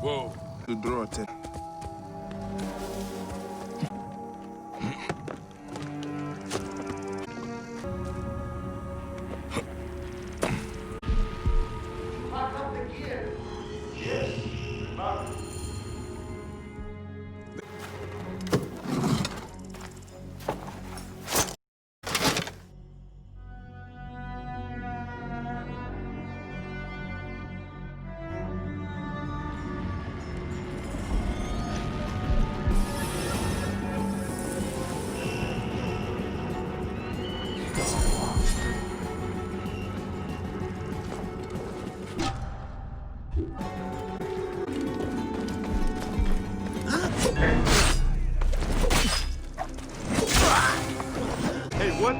Whoa. To draw attention. Hey, what?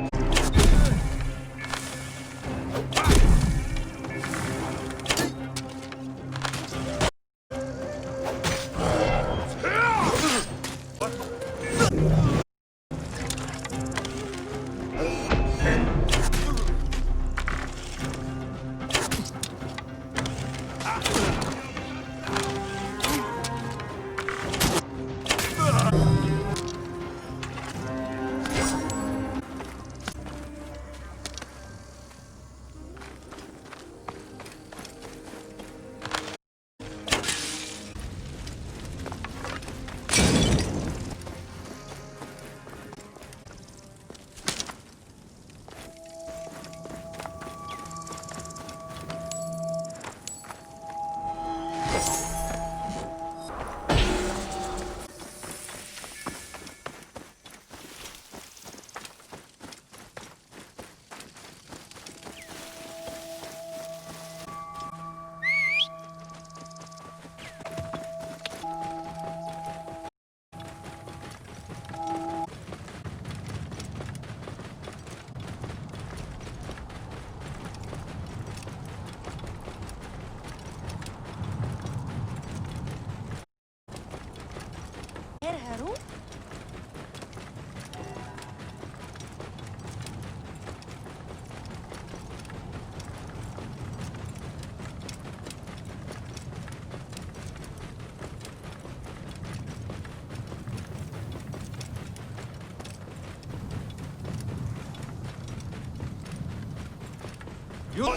You...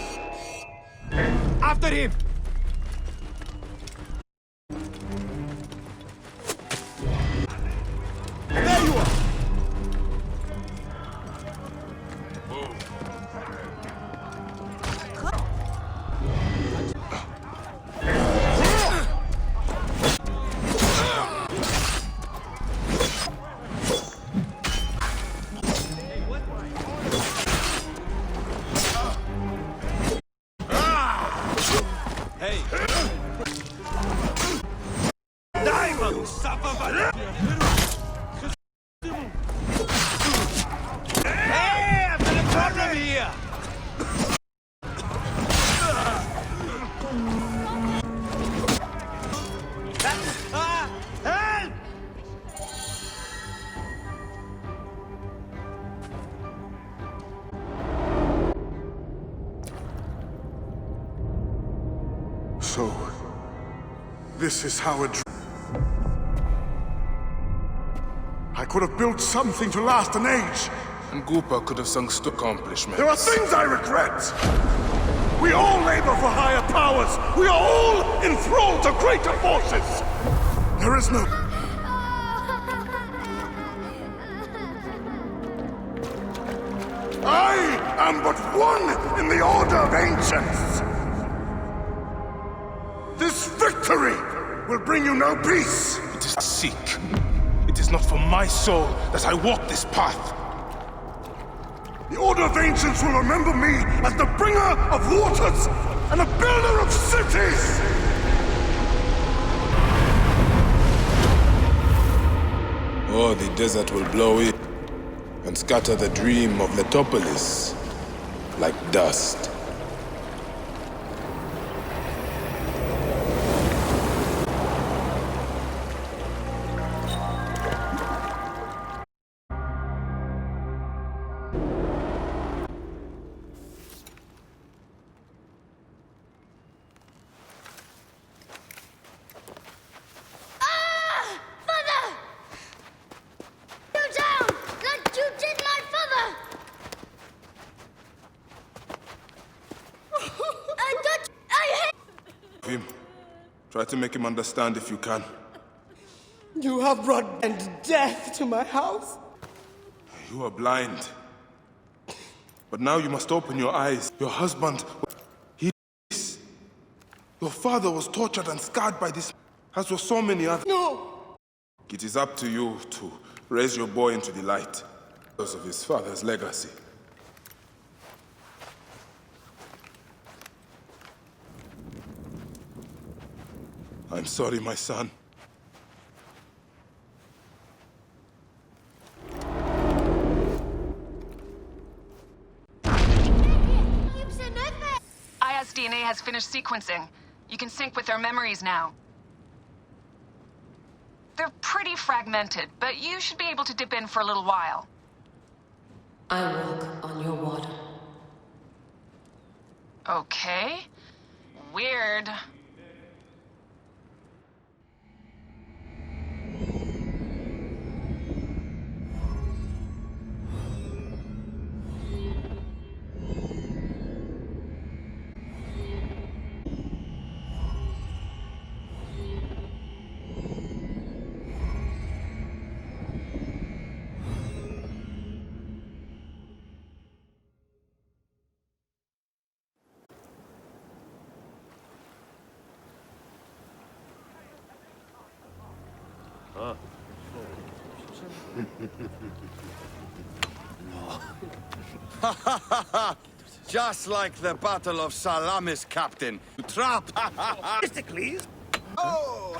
After him! There you are! Hey, I've got a problem here! Help! This is how it... I could have built something to last an age. And Goopa could have sung accomplishments. There are things I regret. We all labor for higher powers. We are all enthralled to greater forces. There is no... I am but one in the Order of Ancients. This victory will bring you no peace. It is seek. It is not for my soul that I walk this path. The Order of Ancients will remember me as the bringer of waters and the builder of cities! Or the desert will blow in and scatter the dream of Letopolis like dust. Try to make him understand if you can. You have brought death to my house. You are blind. But now you must open your eyes. Your husband, he is. Your father was tortured and scarred by this, as were so many others. No! It is up to you to raise your boy into the light because of his father's legacy. I'm sorry, my son. Aya's DNA has finished sequencing. You can sync with their memories now. They're pretty fragmented, but you should be able to dip in for a little while. I walk on your water. Okay. Weird. Just like the Battle of Salamis, Captain. Trapped! Mystically. Oh!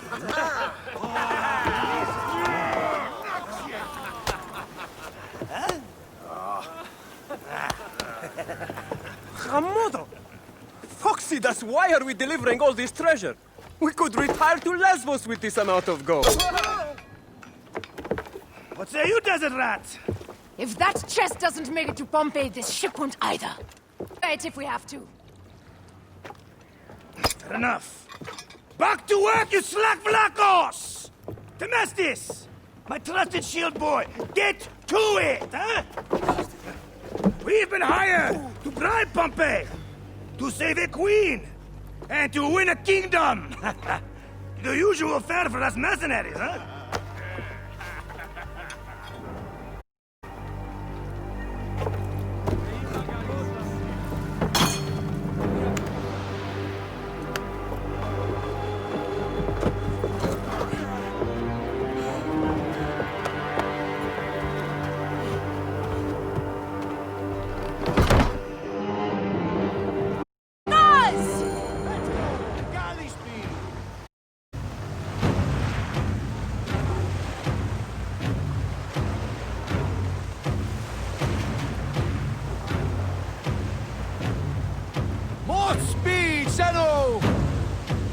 Hamodo! Foxy, that's why are we delivering all this treasure? We could retire to Lesbos with this amount of gold. What say you, desert rats? If that chest doesn't make it to Pompeii, this ship won't either. Right if we have to. Fair enough. Back to work, you slack vlakos! Temestis! My trusted shield boy, get to it, huh? We've been hired to bribe Pompey, to save a queen, and to win a kingdom. The usual fare for us mercenaries, huh?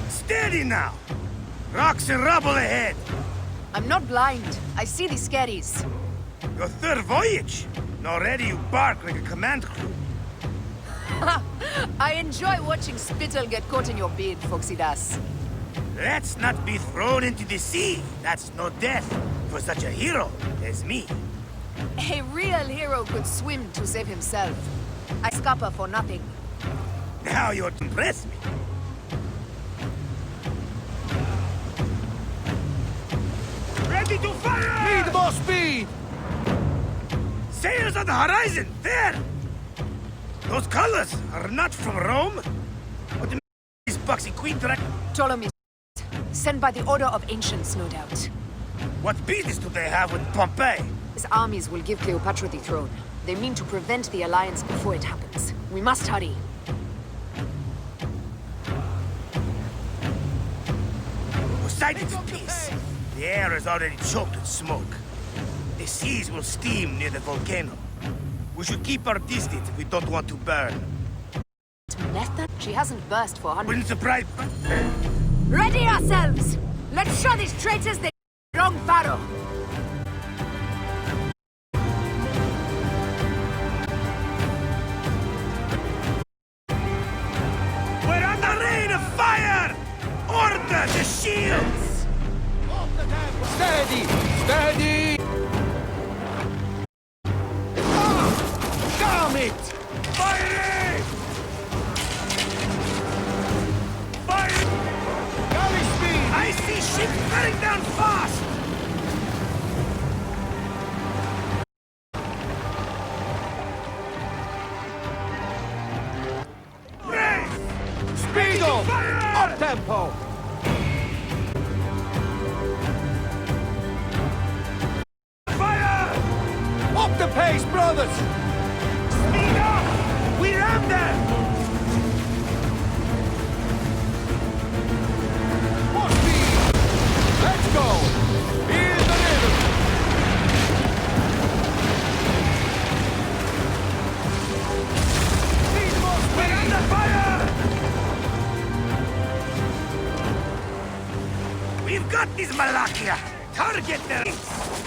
Steady now! Rocks and rubble ahead! I'm not blind. I see these skerries. Your third voyage? And already you bark like a command crew. I enjoy watching spittle get caught in your beard, Foxy Das. Let's not be thrown into the sea. That's no death for such a hero as me. A real hero could swim to save himself. I scupper for nothing. Now you're to impress me. Ready to fire! Need more speed! Sails on the horizon! There! Those colors are not from Rome. What the is boxy queen track? Ptolemy, sent by the Order of Ancients, no doubt. What business do they have with Pompeii? His armies will give Cleopatra the throne. They mean to prevent the alliance before it happens. We must hurry. Poseidon's peace. The air is already choked with smoke. The seas will steam near the volcano. We should keep our distance if we don't want to burn. Method? She hasn't burst for hundreds. Wouldn't surprise... Ready ourselves! Let's show these traitors the wrong pharaoh! We're under rain of fire! Order the shields! Steady! Steady! Damn it! Fire! Fire! Galley speed! I see ships bearing down fast! Speed up! Up tempo! Fire! Up the pace, brothers! Speed up! We ram them! More speed! Let's go! Here's the rhythm! Need more speed! We're under fire! We've got these Malakia! Target them!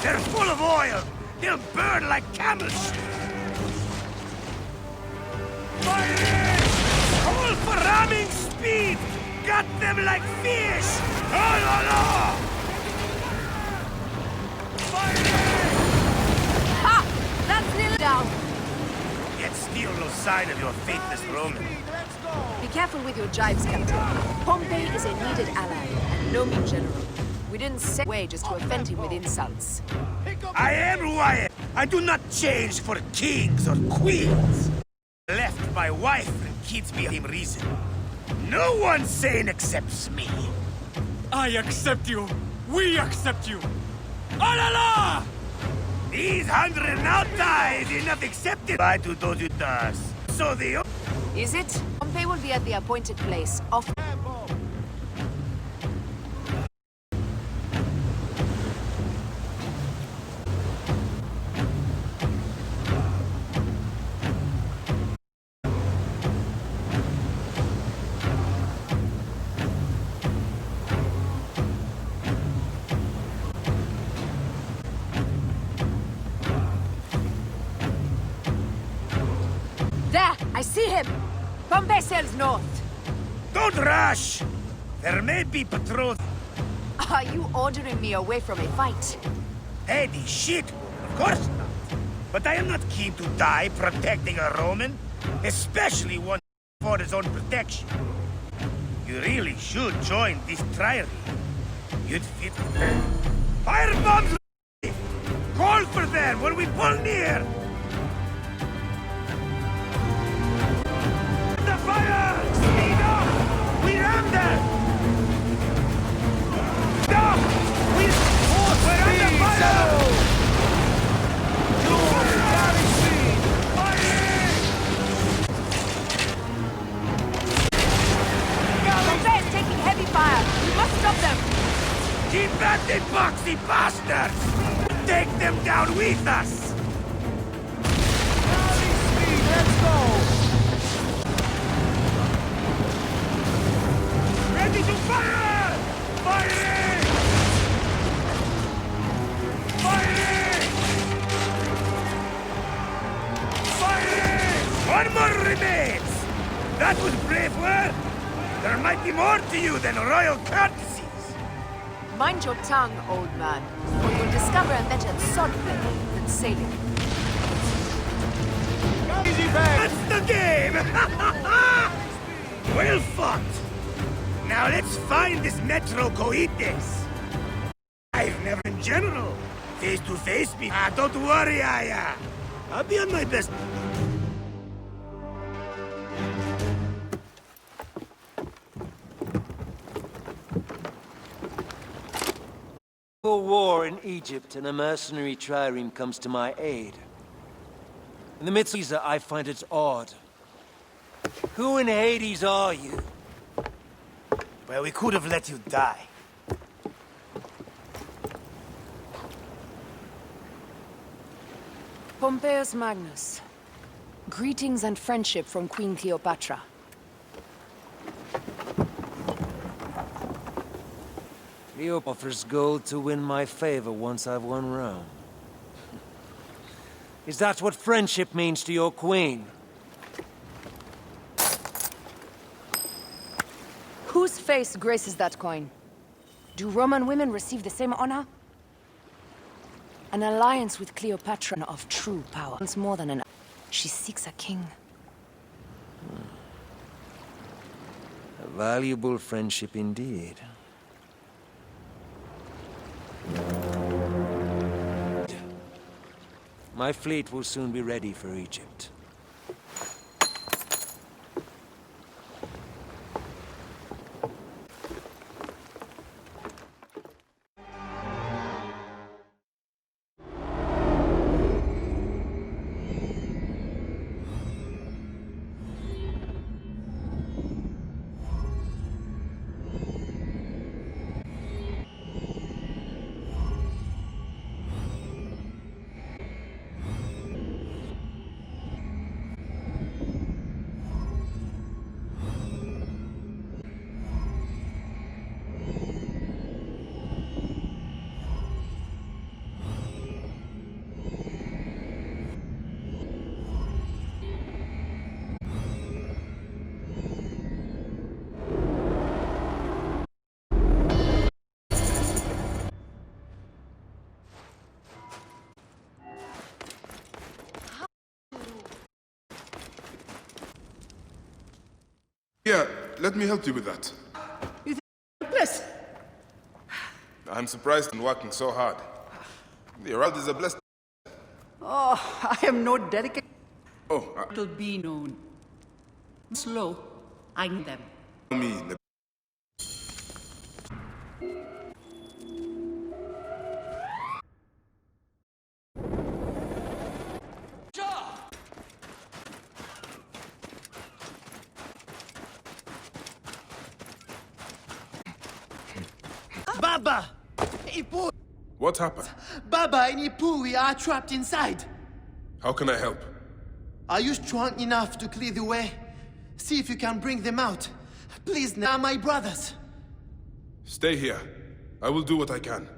They're full of oil! They'll burn like camels! Fire! Call for ramming speed! Got them like fish! Oh la la! Fire! Ha! That's nearly down. Yet still no sign of your faithless Roman. Be careful with your jibes, Captain. Pompey is a needed ally, and no mean general. We didn't set way just to offend him with insults. I am who I am. I do not change for kings or queens. Left my wife and kids behind reason. No one sane accepts me. I accept you. We accept you. Oh la la! These 100 nauta is enough accepted by to those who does. So the... Is it? Pompey will be at the appointed place, off... There! I see him! Pompey sails north. Don't rush! There may be patrols... Are you ordering me away from a fight? Eddie, shit! Of course not. But I am not keen to die protecting a Roman, especially one for his own protection. You really should join this trial. You'd fit... Firebombs! Call for them when we pull near! The fire! Speed up! We ram them! Stop! We're under fire! Pompey is taking heavy fire. We must stop them. Keep at the boxy bastards! Take them down with us! Let's go! Ready to fire! Firing! Firing! Firing! One more remains! That was brave work! There might be more to you than royal courtesies. Mind your tongue, old man, or you'll discover a better sod playing than sailing. Easy back. That's the game! Well fought. Now let's find this Metro Coites. I've never in general. Face to face me. Don't worry, Aya. I'll be on my best. A war in Egypt and a mercenary trireme comes to my aid. In the midst of these, I find it odd. Who in Hades are you? Well, we could have let you die. Pompeius Magnus. Greetings and friendship from Queen Cleopatra. Cleo offers gold to win my favor once I've won Rome. Is that what friendship means to your queen? Whose face graces that coin? Do Roman women receive the same honor? An alliance with Cleopatra of true power. Once more than an... She seeks a king. A valuable friendship indeed. My fleet will soon be ready for Egypt. Yeah, let me help you with that. You think this? I'm surprised in working so hard. The world is a blessed... Oh, I am no dedicated. Oh, It'll be known. Slow, I need them. me. Baba! Ipu! What happened? Baba and Ipu, we are trapped inside. How can I help? Are you strong enough to clear the way? See if you can bring them out. Please, now, my brothers. Stay here. I will do what I can.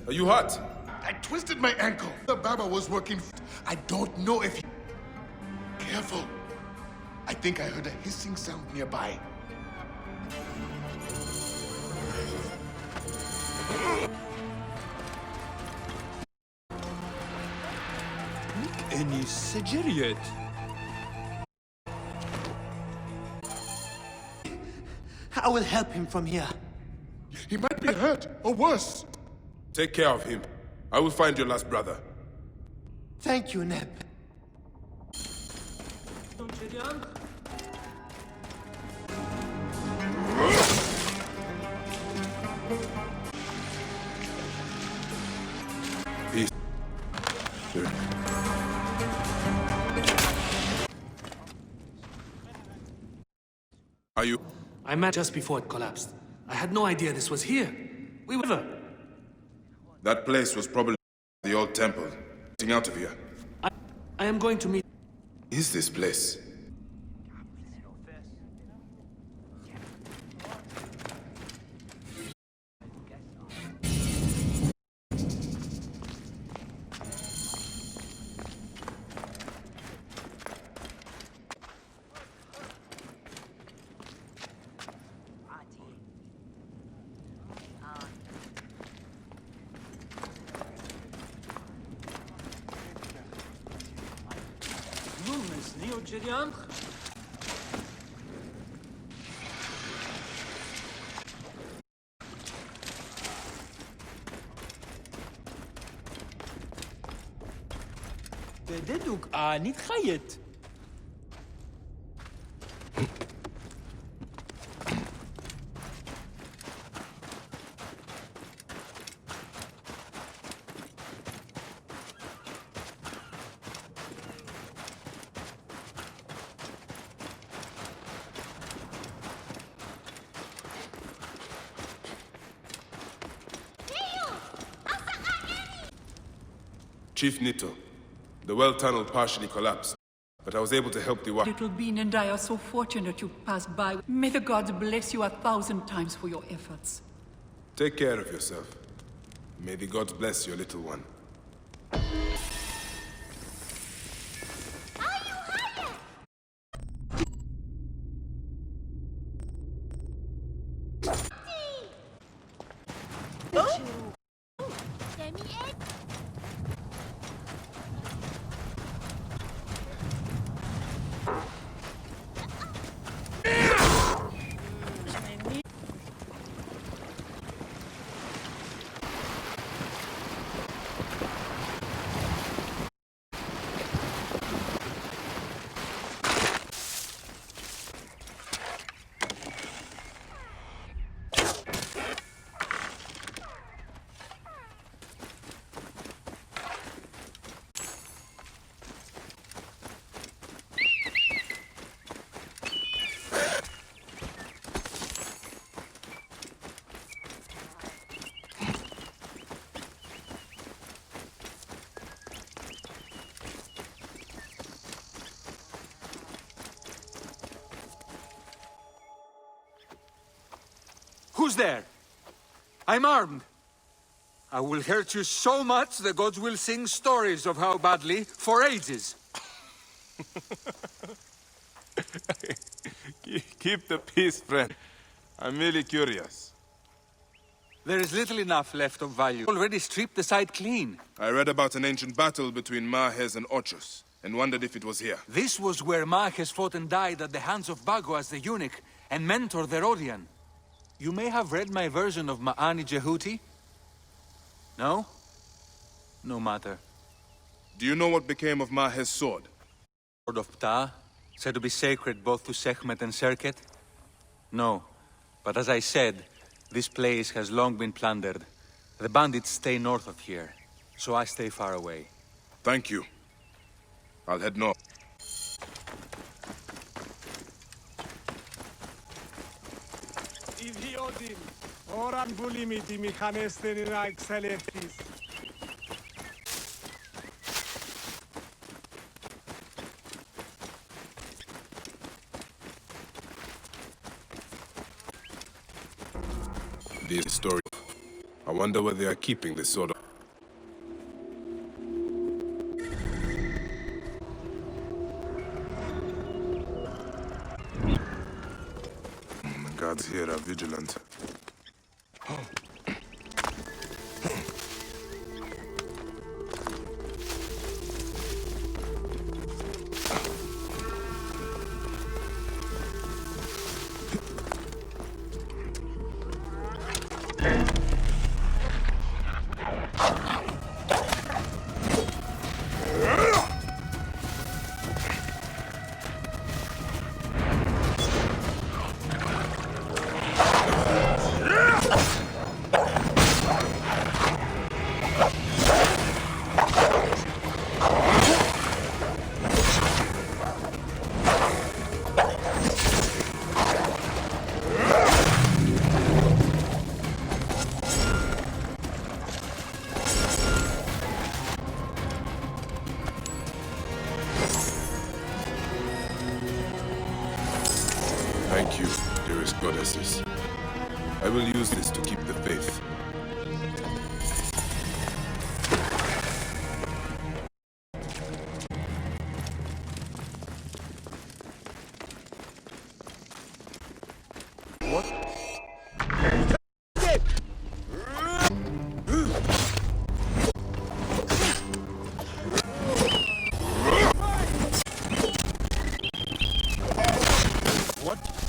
Are you hurt? I twisted my ankle. The Baba was working. I don't know if he... Careful. I think I heard a hissing sound nearby. Any Sigiriot? I will help him from here. He might be hurt, or worse. Take care of him. I will find your last brother. Thank you, Neb. Peace. Sure. Are you? I met just before it collapsed. I had no idea this was here. We were... That place was probably the old temple. Getting out of here. I am going to meet... Is this place? بدك نتخيط. Chief Nito, the well tunnel partially collapsed, but I was able to help the Little Bean and I are so fortunate you passed by. May the gods bless you 1,000 times for your efforts. Take care of yourself. May the gods bless your little one. Who's there? I'm armed. I will hurt you so much the gods will sing stories of how badly for ages. Keep the peace, friend. I'm merely curious. There is little enough left of value. Already stripped the site clean. I read about an ancient battle between Mahes and Ochus, and wondered if it was here. This was where Mahes fought and died at the hands of Bago as the eunuch and mentor the Rodian. You may have read my version of Ma'ani Jehuti? No? No matter. Do you know what became of Mahes' sword? Sword of Ptah, said to be sacred both to Sekhmet and Serket? No. But as I said, this place has long been plundered. The bandits stay north of here, so I stay far away. Thank you. I'll head north. Oran bulimiti mechanesterin excellentis. This story. I wonder where they are keeping this sword. The guards here are vigilant. Thank you, dearest goddesses. I will use this to keep the faith. What?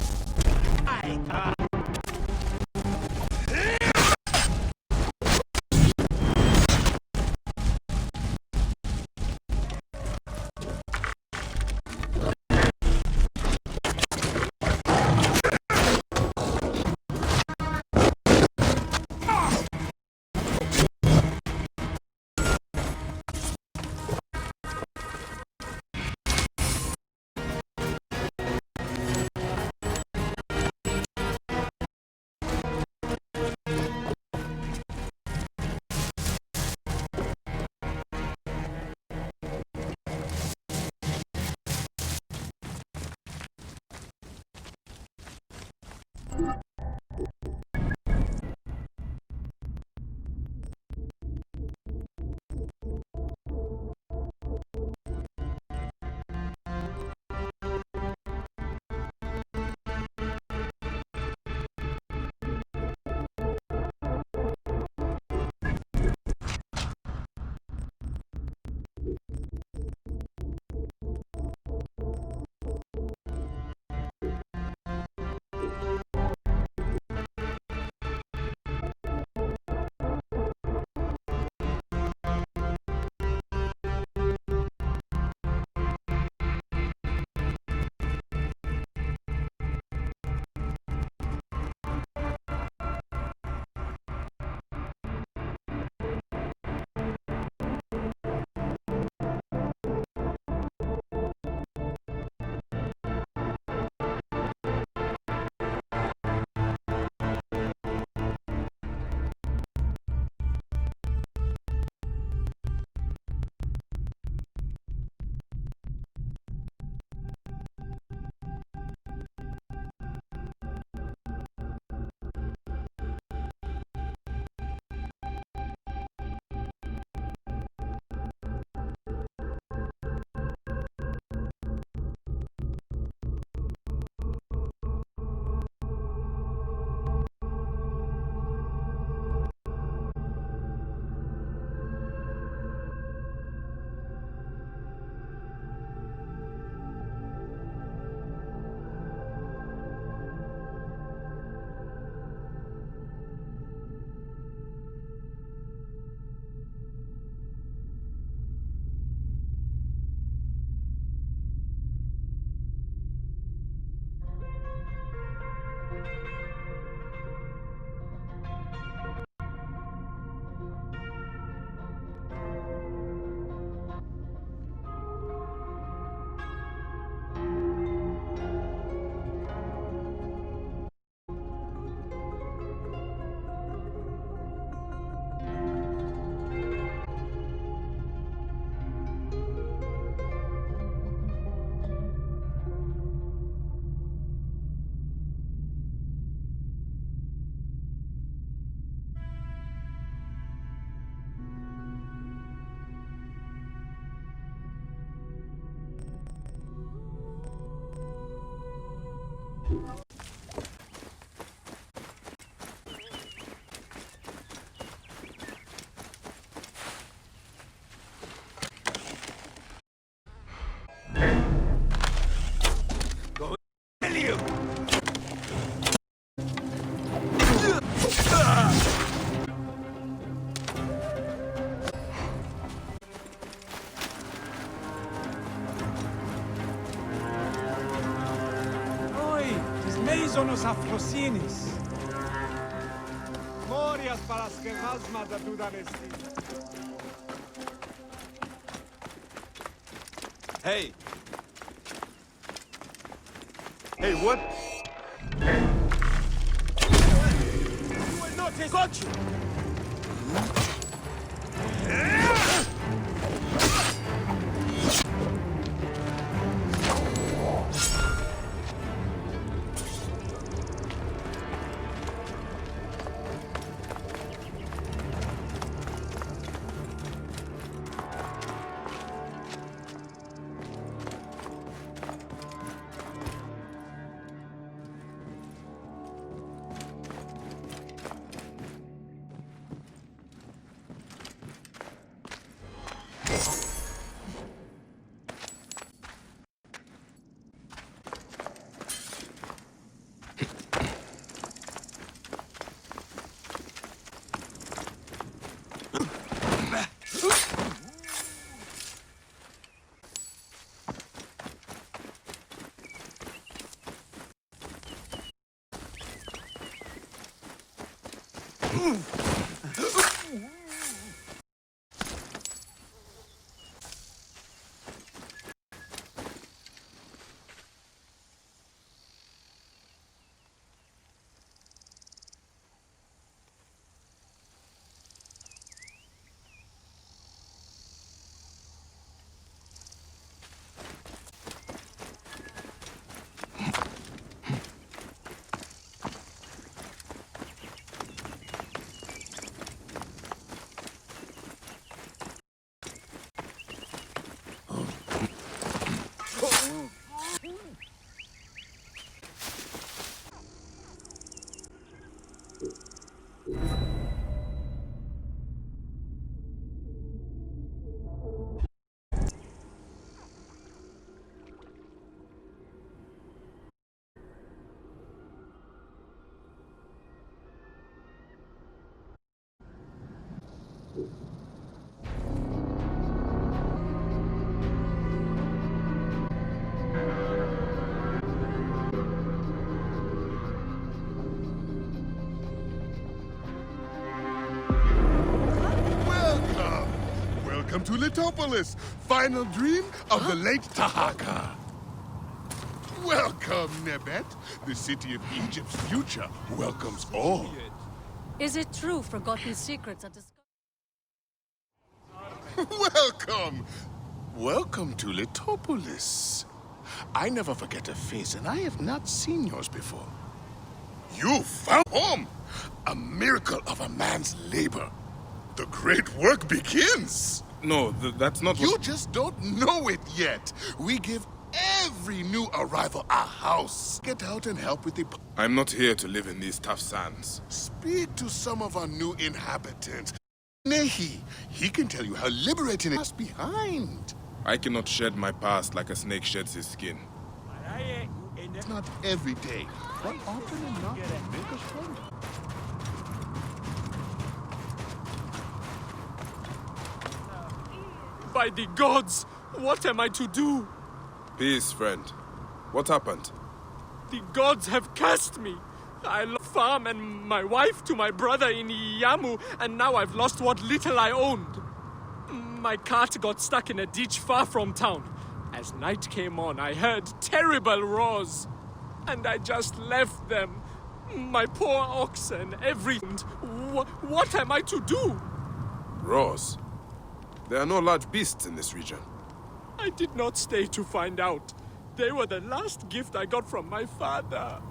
Sonos afrosinis. Morias para skevazma da dudanesti. Hey! Hey, what? You will not got you! Welcome to Litopolis, final dream of the late Tahaka. Welcome, Nebet. The city of Egypt's future welcomes all. Is it true forgotten secrets are discovered? Welcome! Welcome to Litopolis. I never forget a face, and I have not seen yours before. You found home! A miracle of a man's labor. The great work begins! No, that's not what... You just don't know it yet. We give every new arrival a house. Get out and help with the... I'm not here to live in these tough sands. Speak to some of our new inhabitants. Nehi, he can tell you how liberating it is behind. I cannot shed my past like a snake sheds his skin. It's not every day, but often enough to make us wonder. By the gods, what am I to do? Peace, friend. What happened? The gods have cast me. I lost farm and my wife to my brother in Yamu, and now I've lost what little I owned. My cart got stuck in a ditch far from town. As night came on, I heard terrible roars, and I just left them. My poor oxen, everything. What am I to do? Roars? There are no large beasts in this region. I did not stay to find out. They were the last gift I got from my father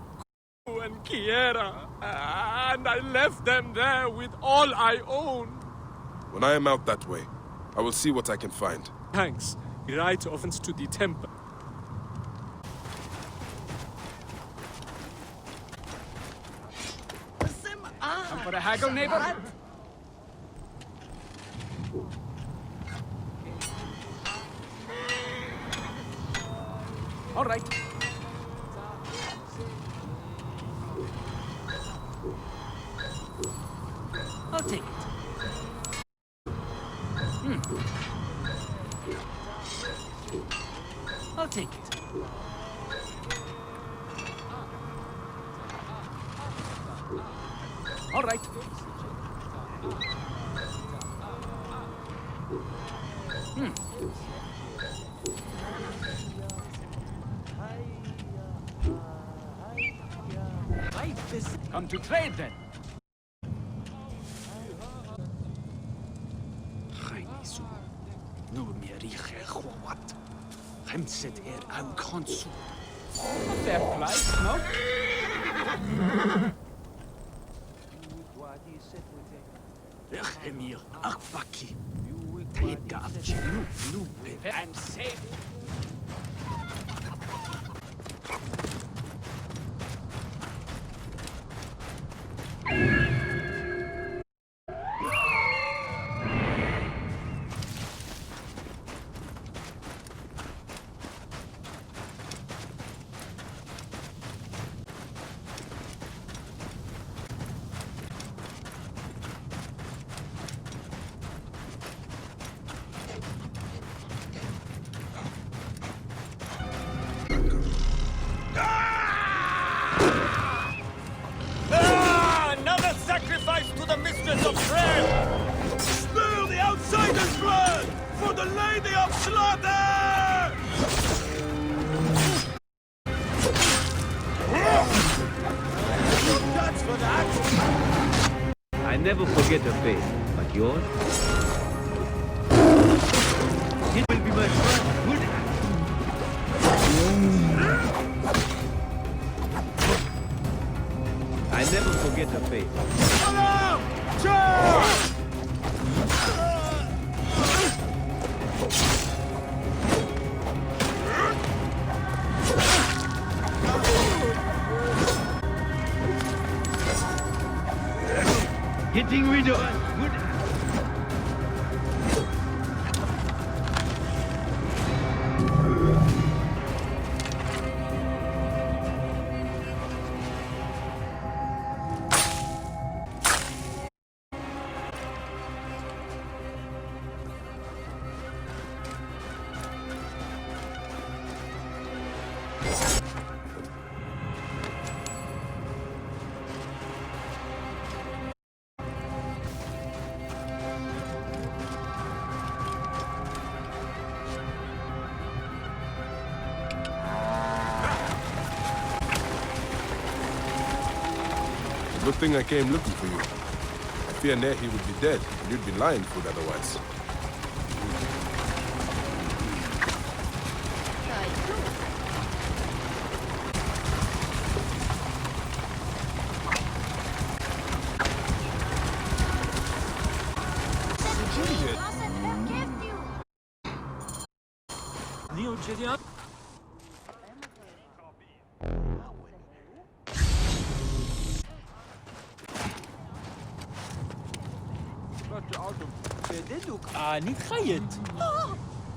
and Kiera, and I left them there with all I own. When I am out that way, I will see what I can find. Thanks. Right offense to the temple. Come for a haggle, neighbor? All right. I'll take it. I'll take it. All right. Come to trade then. Fair price, no? I'm safe. never forget a face, but yours? It will be my first good act. I never forget a face. Hello! Charge! Getting rid of us. Good. Good thing I came looking for you. I fear Nehi would be dead, and you'd be lying food otherwise.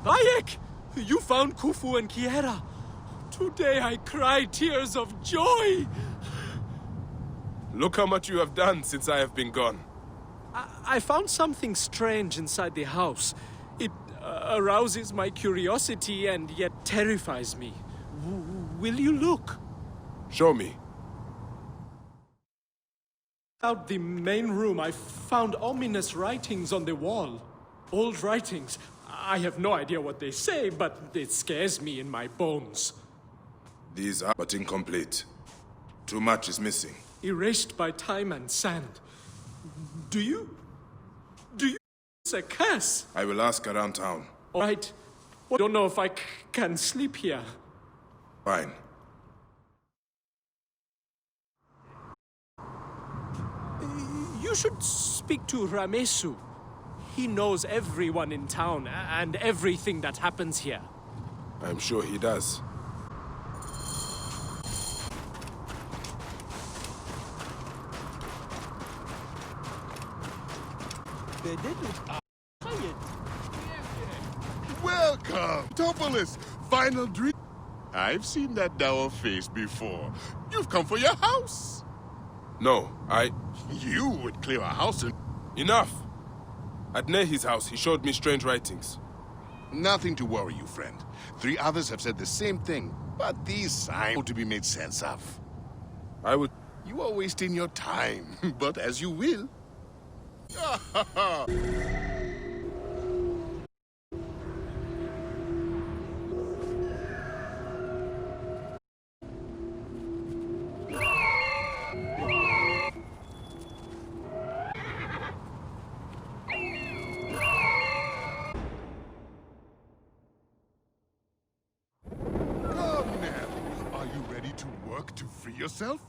Bayek! You found Khufu and Kiera. Today I cried tears of joy. Look how much you have done since I have been gone. I found something strange inside the house. It arouses my curiosity and yet terrifies me. Will you look? Show me. Out the main room, I found ominous writings on the wall. Old writings. I have no idea what they say, but it scares me in my bones. These are but incomplete. Too much is missing. Erased by time and sand. Do you? It's a curse. I will ask around town. All right. I don't know if I can sleep here. Fine. You should speak to Ramesu. He knows everyone in town and everything that happens here. I'm sure he does. Welcome, Topolis. Final dream. I've seen that dour face before. You've come for your house. No, You would clear a house and... Enough! At Nehi's house, he showed me strange writings. Nothing to worry you, friend. 3 others have said the same thing, but these signs to be made sense of. I would... You are wasting your time, but as you will. To free yourself?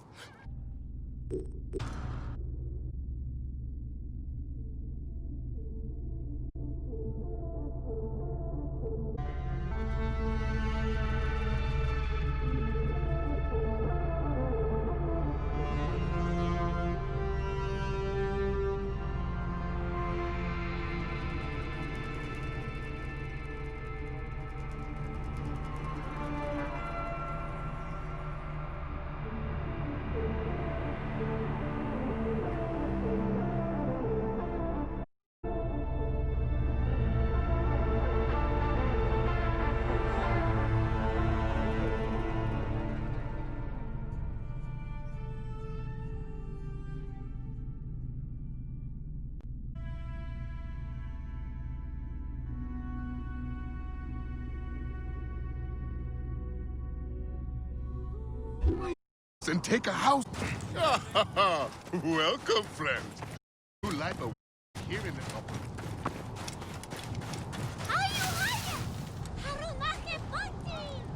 And take a house. Welcome, friend. life a here in the couple.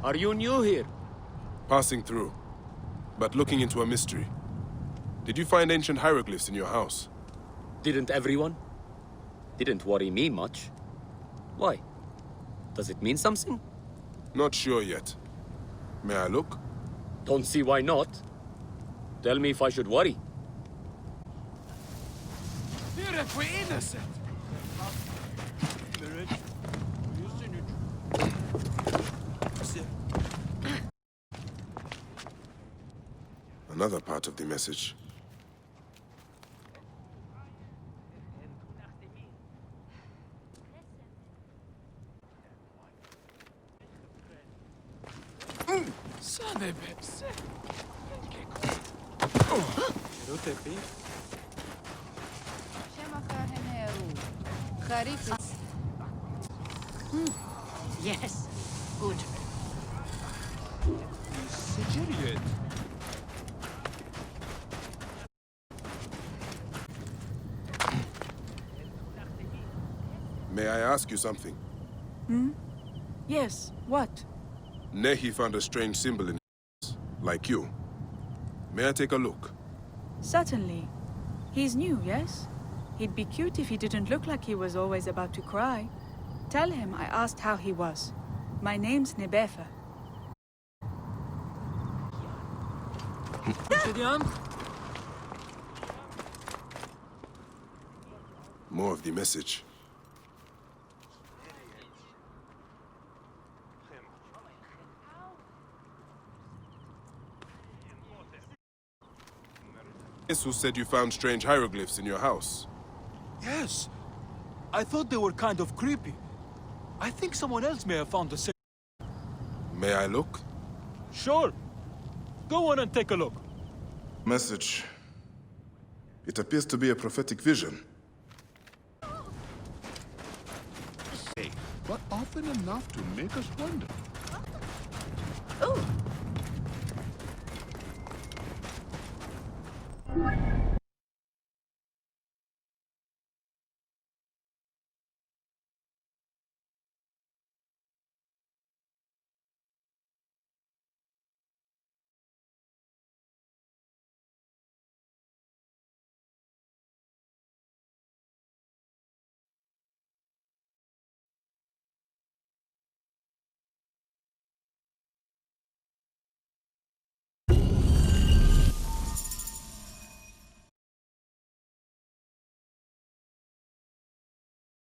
Are you new here? Passing through, but looking into a mystery. Did you find ancient hieroglyphs in your house? Didn't everyone? Didn't worry me much. Why? Does it mean something? Not sure yet. May I look? Don't see why not. Tell me if I should worry. Here if we're innocent. Another part of the message. Yes, good. May I ask you something? Hmm? Yes, what? Nehi found a strange symbol in his house, like you. May I take a look? Certainly. He's new, yes? He'd be cute if he didn't look like he was always about to cry. Tell him I asked how he was. My name's Nebefa. More of the message. Jesus said you found strange hieroglyphs in your house. Yes. I thought they were kind of creepy. I think someone else may have found the same. May I look? Sure. Go on and take a look. Message. It appears to be a prophetic vision. Hey, but often enough to make us wonder. Oh!